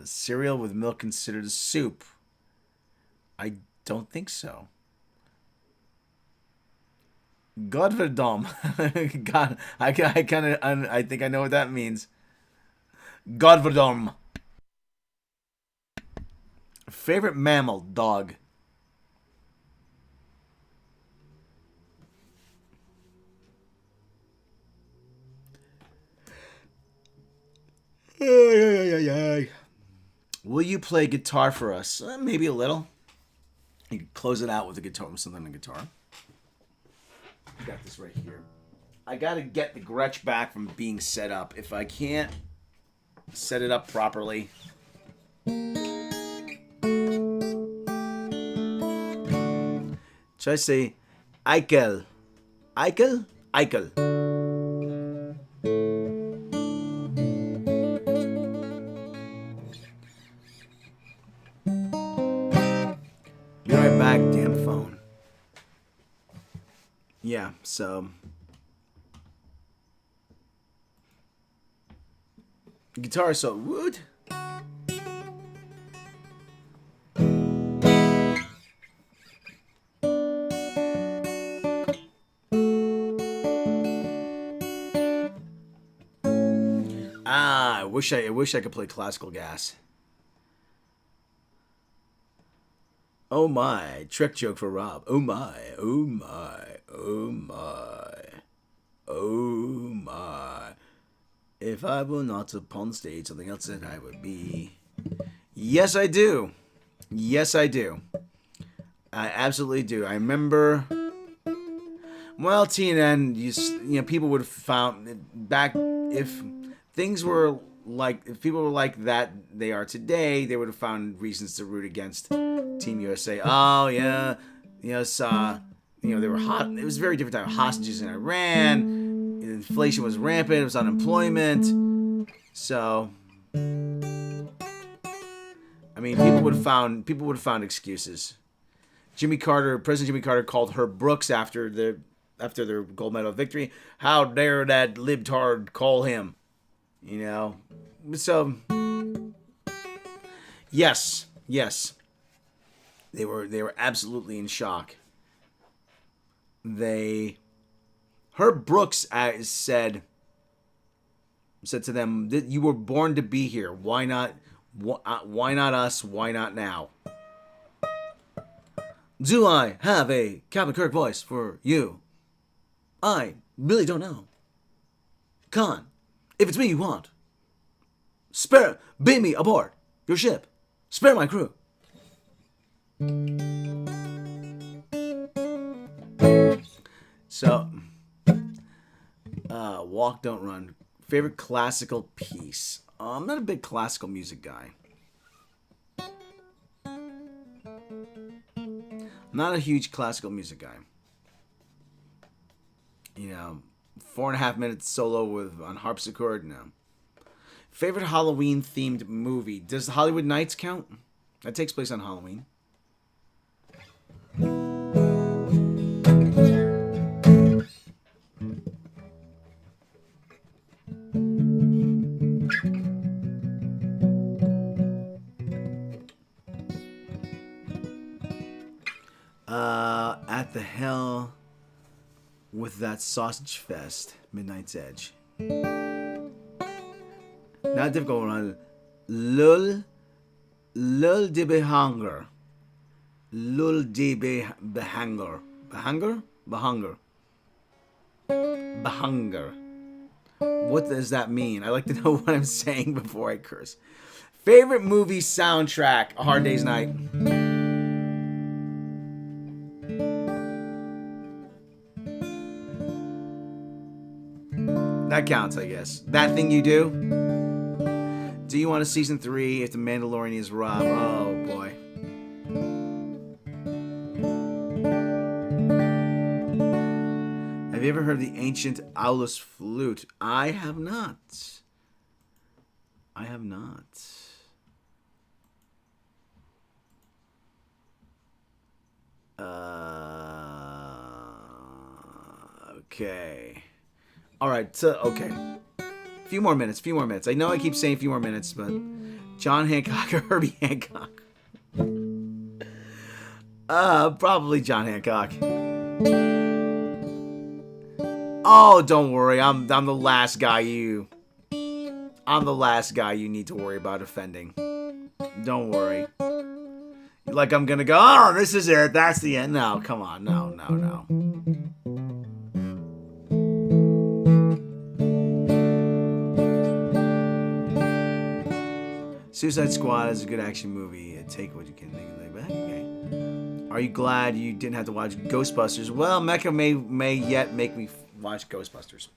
Speaker 1: Cereal with milk considered a soup? I don't think so. Godverdom. God, I kind of, I think I know what that means. Godverdom. Favorite mammal? Dog. Will you play guitar for us? Maybe a little. You can close it out with a guitar, with something on the guitar. I got this right here. I gotta get the Gretsch back from being set up. If I can't set it up properly. Should I say Eichel? Eichel? Eichel. Be right back, damn phone. Yeah, so guitar so wood. I wish I could play classical gas. Oh my, trick joke for Rob. Oh my, oh my, oh my, oh my. If I were not upon stage, something else that I would be. Yes, I do. Yes, I do. I absolutely do. I remember. Well, TNN, you know, people would have found back if things were like if people were like that they are today, they would have found reasons to root against Team USA. Oh yeah, yes, they were hot. It was a very different time. Hostages in Iran, inflation was rampant. It was unemployment. So, I mean, people would have found excuses. President Jimmy Carter called Herb Brooks after their gold medal victory. How dare that libtard call him? You know, so yes, they were absolutely in shock. Herb Brooks said to them that you were born to be here. Why not? Why not us? Why not now? Do I have a Captain Kirk voice for you? I really don't know. Khan, if it's me you want, beam me aboard your ship. Spare my crew. So, walk, don't run. Favorite classical piece? I'm not a big classical music guy. I'm not a huge classical music guy. You know, 4.5 minutes solo on harpsichord. No. Favorite Halloween themed movie? Does the Hollywood Nights count? That takes place on Halloween. At the hell with that sausage fest, Midnight's Edge. Not difficult one. Lul de Behanger. Lul de Behanger. Behanger? Behanger. Behanger. What does that mean? I like to know what I'm saying before I curse. Favorite movie soundtrack? A Hard Day's Night. That counts, I guess. That Thing You Do? Do you want a season 3 if the Mandalorian is Rob? Oh, boy. Have you ever heard the ancient Aulus flute? I have not. I have not. Okay. All right. So, okay. Few more minutes. I know I keep saying a few more minutes, but John Hancock or Herbie Hancock? Probably John Hancock. Oh, don't worry. I'm the last guy you need to worry about offending. Don't worry. Like I'm gonna go, oh, this is it. That's the end. No, come on. No. Suicide Squad is a good action movie. Take what you can take back. Okay. Are you glad you didn't have to watch Ghostbusters? Well, Mecca may yet make me watch Ghostbusters.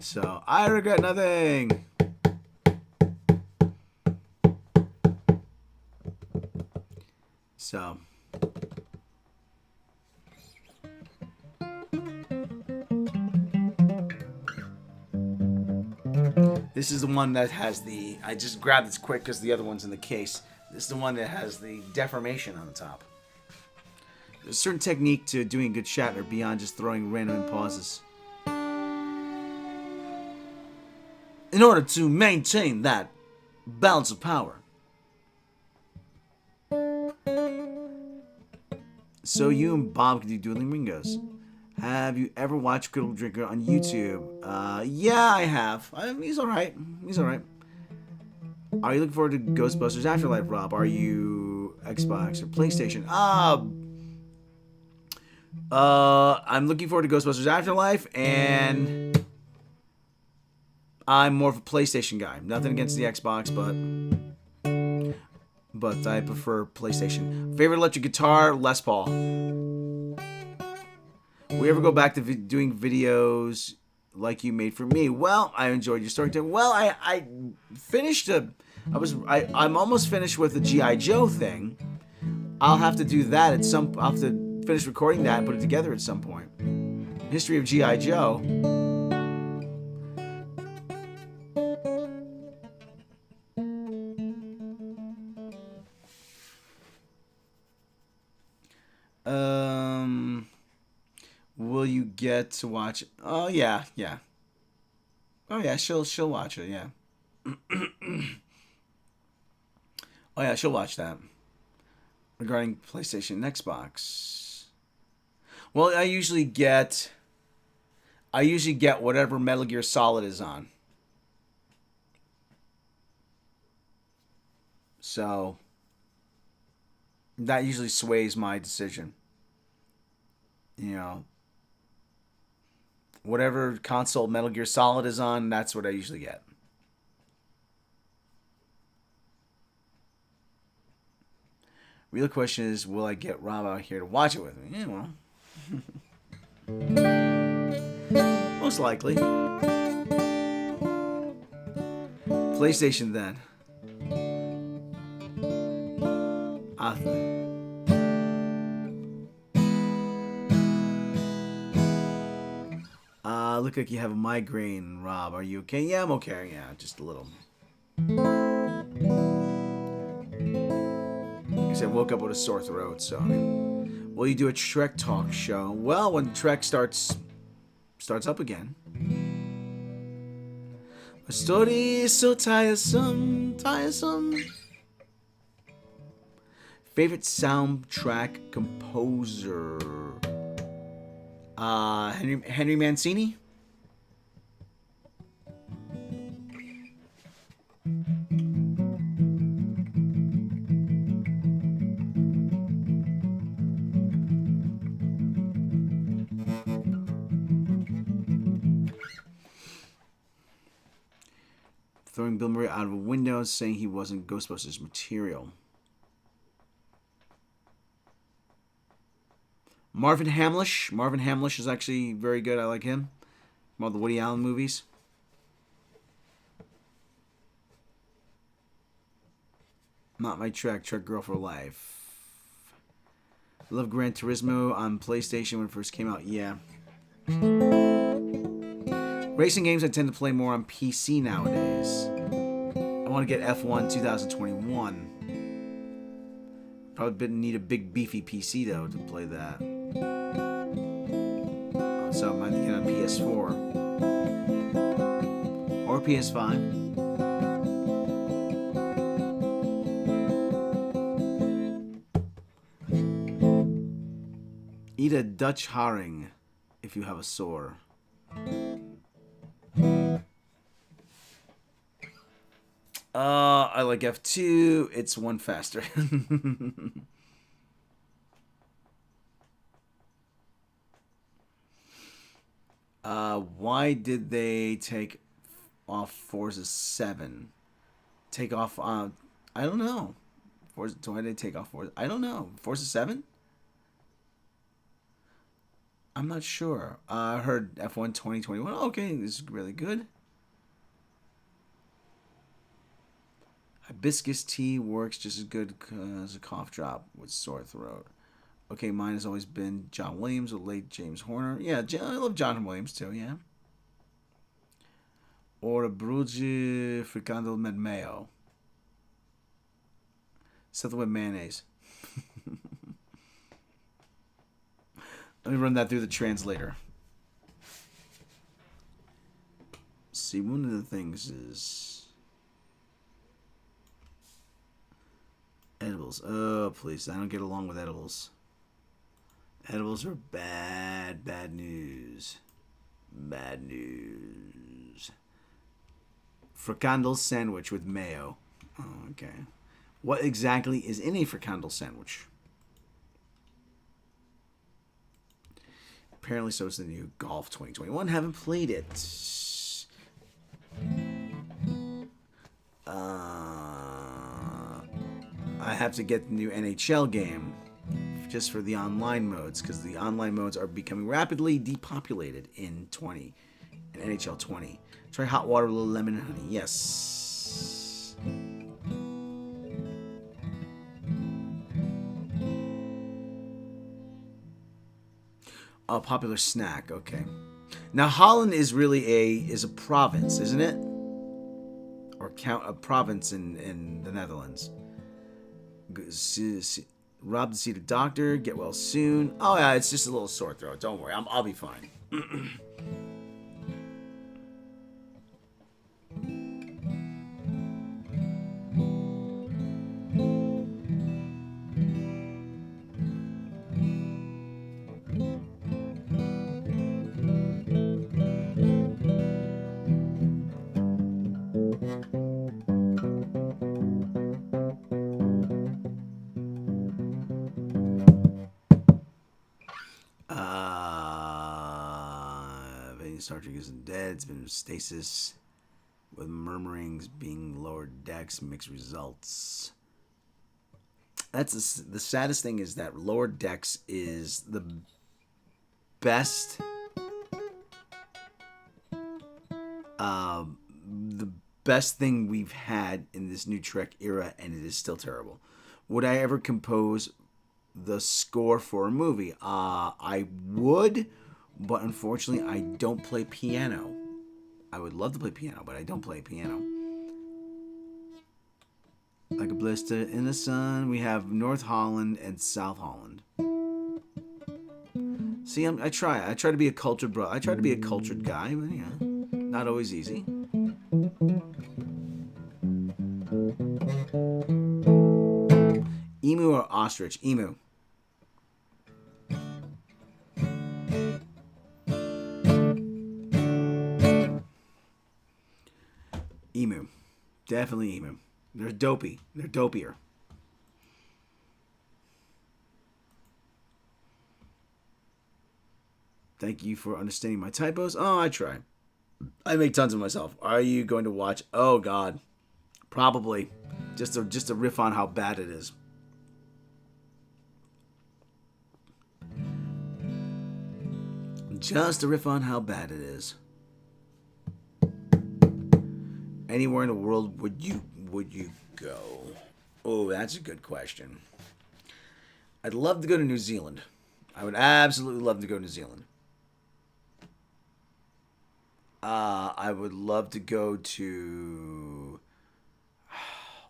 Speaker 1: So, I regret nothing. So, this is the one that has the... I just grabbed this quick because the other one's in the case. This is the one that has the deformation on the top. There's a certain technique to doing a good Shatner beyond just throwing random pauses. In order to maintain that balance of power. So you and Bob can do Dueling Ringos. Have you ever watched Critical Drinker on YouTube? Yeah, I have. He's alright. Are you looking forward to Ghostbusters Afterlife, Rob? Are you Xbox or PlayStation? I'm looking forward to Ghostbusters Afterlife, and I'm more of a PlayStation guy. Nothing against the Xbox, but I prefer PlayStation. Favorite electric guitar? Les Paul. We ever go back to doing videos like you made for me? Well, I enjoyed your storytelling. Well, I finished I'm almost finished with the G.I. Joe thing. I'll have to do that I'll have to finish recording that and put it together at some point. History of G.I. Joe. Will you get to watch it? Oh yeah. Oh yeah, she'll watch it, yeah. Oh yeah, she'll watch that. Regarding PlayStation and Xbox. Well, I usually get whatever Metal Gear Solid is on. So that usually sways my decision. You know, whatever console Metal Gear Solid is on, that's what I usually get. Real question is, will I get Rob out here to watch it with me? Yeah, well. Most likely. PlayStation then. Look like you have a migraine, Rob. Are you okay? Yeah, I'm okay. Yeah, just a little. Because I woke up with a sore throat, so. Will you do a Trek talk show? Well, when Trek starts up again. A story is so tiresome, tiresome. Favorite soundtrack composer? Henry Mancini. Throwing Bill Murray out of a window, saying he wasn't Ghostbusters material. Marvin Hamlish. Marvin Hamlish is actually very good. I like him. From all the Woody Allen movies. Not my track. Truck Girl for Life. I love Gran Turismo on PlayStation when it first came out. Yeah. Racing games I tend to play more on PC nowadays. I want to get F1 2021. Probably need a big beefy PC though to play that. So I might get on PS4 or PS5. Eat a Dutch herring if you have a sore. I like F2. It's one faster. Why did they take off Forza 7? Take off, I don't know. Forza, why did they take off Forza? I don't know. Forza 7? I'm not sure. I heard F1 2021. Okay, this is really good. Hibiscus tea works just as good as a cough drop with sore throat. Okay, mine has always been John Williams or late James Horner. Yeah, I love John Williams too, yeah. Or a Bruges fricandel med mayo. Something with mayonnaise. Let me run that through the translator. See, one of the things is edibles. Oh, please. I don't get along with edibles. Edibles are bad, bad news. Bad news. Fricandel sandwich with mayo. Oh, okay. What exactly is in a fricandel sandwich? Apparently so is the new Golf 2021. Haven't played it. I have to get the new NHL game just for the online modes because the online modes are becoming rapidly depopulated in NHL 20. Try hot water, a little lemon and honey. Yes. A popular snack. Okay. Now Holland is really a province, isn't it? Or count a province in the Netherlands. Rob to see the doctor. Get well soon. Oh yeah, it's just a little sore throat. Don't worry, I'll be fine. Star Trek isn't dead. It's been in stasis with murmurings being lower decks, mixed results. That's the saddest thing is that lower decks is the best thing we've had in this new Trek era, and it is still terrible. Would I ever compose the score for a movie? I would. But unfortunately, I don't play piano. I would love to play piano, but I don't play piano. Like a blister in the sun, we have North Holland and South Holland. See, I try to be a cultured bro. I try to be a cultured guy, but not always easy. Emu or ostrich? Emu. Emu. Definitely emu. They're dopey. They're dopier. Thank you for understanding my typos. Oh, I try. I make tons of myself. Are you going to watch? Oh God, probably. Just a riff on how bad it is. Just a riff on how bad it is. Anywhere in the world would you go? Oh, that's a good question. I'd love to go to New Zealand. I would absolutely love to go to New Zealand. I would love to go to.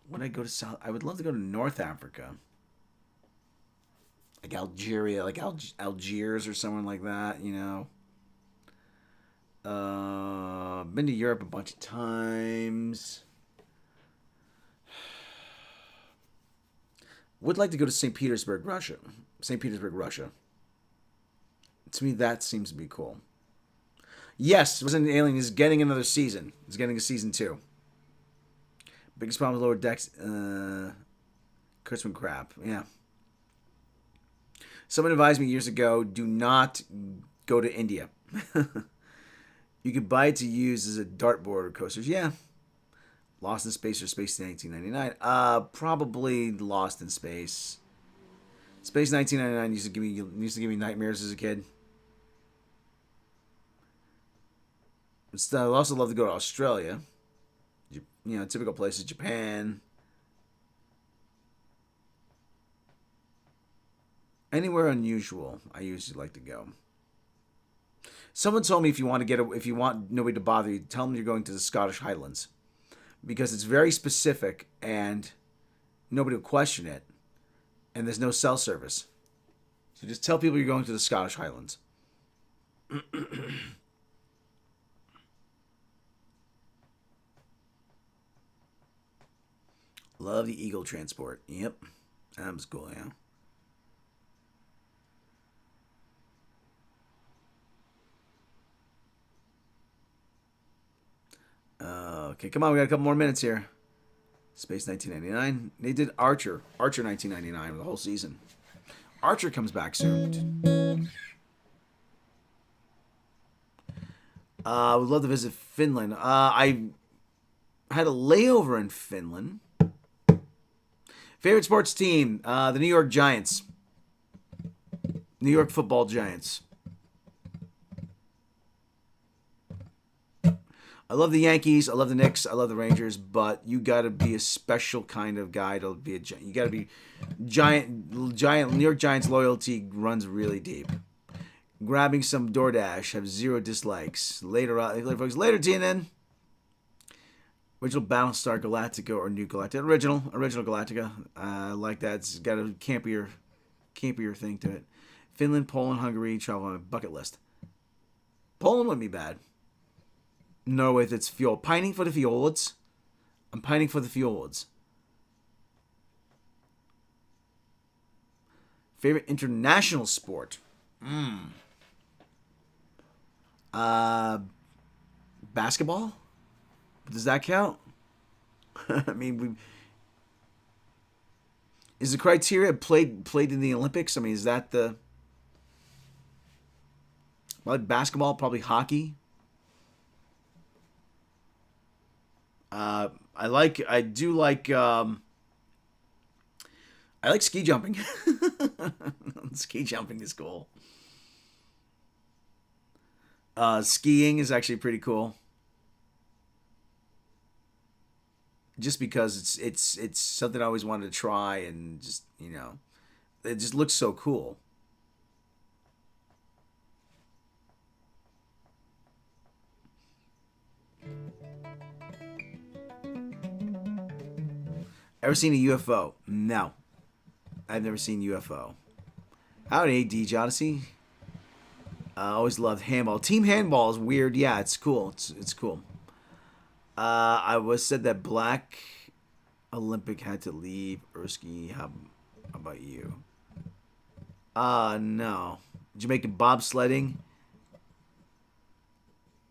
Speaker 1: When I go to South, I would love to go to North Africa, like Algeria, like Algiers or someone like that. You know. Been to Europe a bunch of times. Would like to go to St. Petersburg, Russia. St. Petersburg, Russia. To me, that seems to be cool. Yes, Resident Alien is getting another season. It's getting a season 2. Biggest problem with lower decks, Christmas crap. Yeah. Someone advised me years ago, do not go to India. You could buy it to use as a dartboard or coasters. Yeah. Lost in Space or Space 1999? Probably Lost in Space. Space 1999 used to give me nightmares as a kid. I'd also love to go to Australia. You know, typical places, Japan. Anywhere unusual, I usually like to go. Someone told me if you want nobody to bother you, tell them you're going to the Scottish Highlands, because it's very specific and nobody will question it, and there's no cell service. So just tell people you're going to the Scottish Highlands. Love the Eagle transport. Yep, that was cool. Yeah. Okay, come on, we got a couple more minutes here. Space 1999. They did Archer 1999, the whole season. Archer comes back soon. Would love to visit Finland. I had a layover in Finland. Favorite sports team? The New York Giants. New York Football Giants. I love the Yankees. I love the Knicks. I love the Rangers. But you got to be a special kind of guy to be a giant. You got to be giant. New York Giants loyalty runs really deep. Grabbing some DoorDash. Have 0 dislikes. Later, folks. Later, TNN. Original Battlestar Galactica or New Galactica? Original Galactica. I like that. It's got a campier thing to it. Finland, Poland, Hungary. Travel on a bucket list. Poland wouldn't be bad. Norway, it's fjord. Pining for the fjords. I'm pining for the fjords. Favorite international sport? Basketball? Does that count? I mean, is the criteria played in the Olympics? I mean, is that the... Like basketball, probably hockey. I like ski jumping. Ski jumping is cool. Skiing is actually pretty cool. Just because it's something I always wanted to try, and just, you know, it just looks so cool. Ever seen a UFO? No. I've never seen UFO. Howdy, DJ Odyssey. I always loved handball. Team handball is weird. Yeah, it's cool. It's cool. I was said that Black Olympic had to leave. Erskine, how about you? No. Jamaican bobsledding.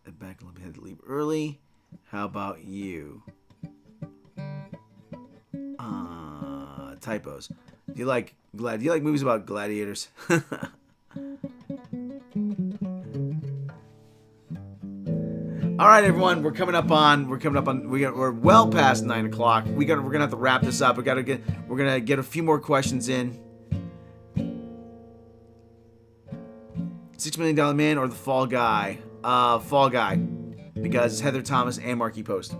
Speaker 1: The Black Olympic had to leave early. How about you? Typos. Do you like movies about gladiators? All right, everyone. We're well past 9 o'clock. We're gonna have to wrap this up. We're gonna get a few more questions in. $6 Million Man or the Fall Guy? Fall Guy, because Heather Thomas and Marquis Post.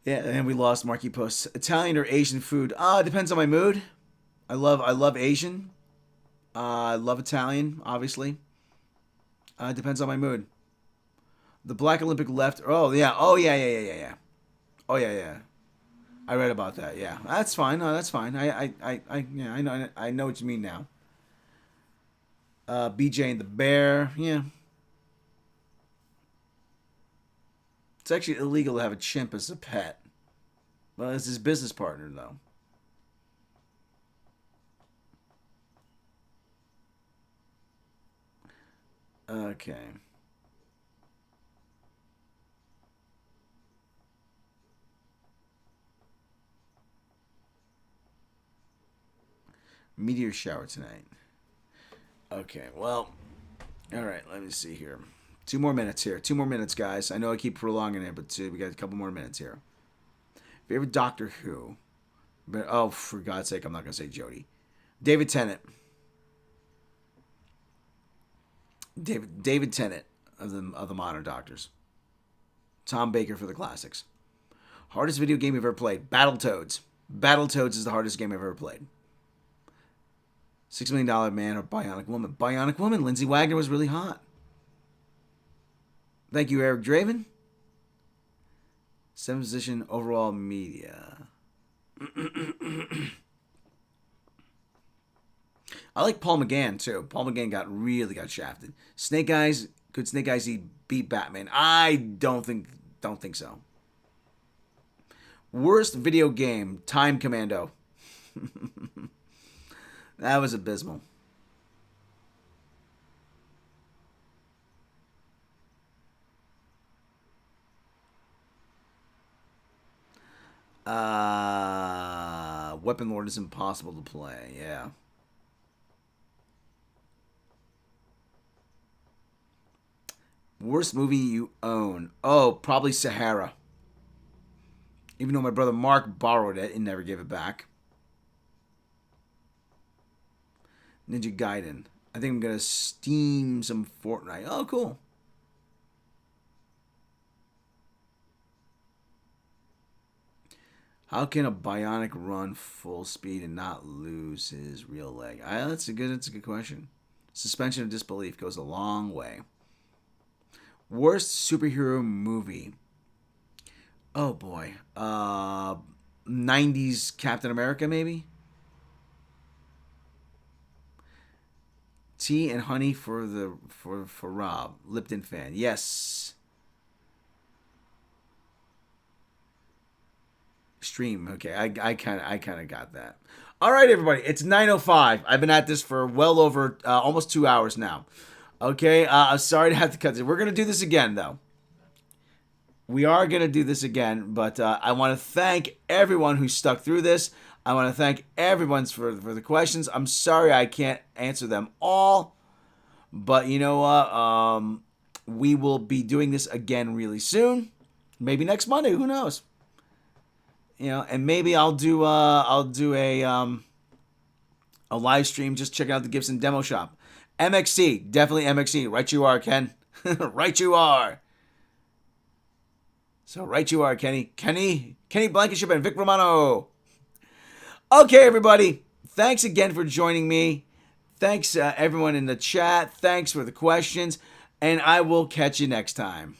Speaker 1: Yeah, and we lost Marquis Post. Italian or Asian food? It depends on my mood. I love Asian. I love Italian, obviously. It depends on my mood. The Black Olympic left. Oh yeah. Oh yeah. Oh yeah. I read about that. Yeah, that's fine. No, that's fine. I know what you mean now. BJ and the Bear. Yeah. It's actually illegal to have a chimp as a pet. Well, it's his business partner, though. Okay. Meteor shower tonight. Okay, well, all right, let me see here. 2 more minutes here. 2 more minutes, guys. I know I keep prolonging it, but we got a couple more minutes here. Favorite Doctor Who? But for God's sake, I'm not gonna say Jodie. David Tennant. David Tennant of the modern Doctors. Tom Baker for the classics. Hardest video game you've ever played? Battletoads. Battletoads is the hardest game I've ever played. $6 Million Man or Bionic Woman? Bionic Woman. Lindsay Wagner was really hot. Thank you, Eric Draven. 7th position overall media. I like Paul McGann too. Paul McGann really got shafted. Snake Eyes. Could Snake Eyes beat Batman? I don't think so. Worst video game? Time Commando. That was abysmal. Weapon Lord is impossible to play. Yeah. Worst movie you own? Oh, probably Sahara. Even though my brother Mark borrowed it and never gave it back. Ninja Gaiden. I think I'm going to Steam some Fortnite. Oh, cool. How can a bionic run full speed and not lose his real leg? That's a good question. Suspension of disbelief goes a long way. Worst superhero movie? Oh boy. 90s Captain America, maybe? Tea and honey for Rob. Lipton fan. Yes. Stream. Okay, I kind of got that. All right, everybody. It's 9:05. I've been at this for well over almost 2 hours now. Okay, I'm sorry to have to cut this. We're gonna do this again, though. We are gonna do this again, but I want to thank everyone who stuck through this. I want to thank everyone for the questions. I'm sorry I can't answer them all, but you know what? We will be doing this again really soon. Maybe next Monday. Who knows? You know, and maybe I'll do a live stream just checking out the Gibson demo shop. MXC, definitely MXC. Right you are, Ken. Right you are. So right you are, Kenny Blankenship and Vic Romano. Okay, everybody. Thanks again for joining me. Thanks everyone in the chat. Thanks for the questions, and I will catch you next time.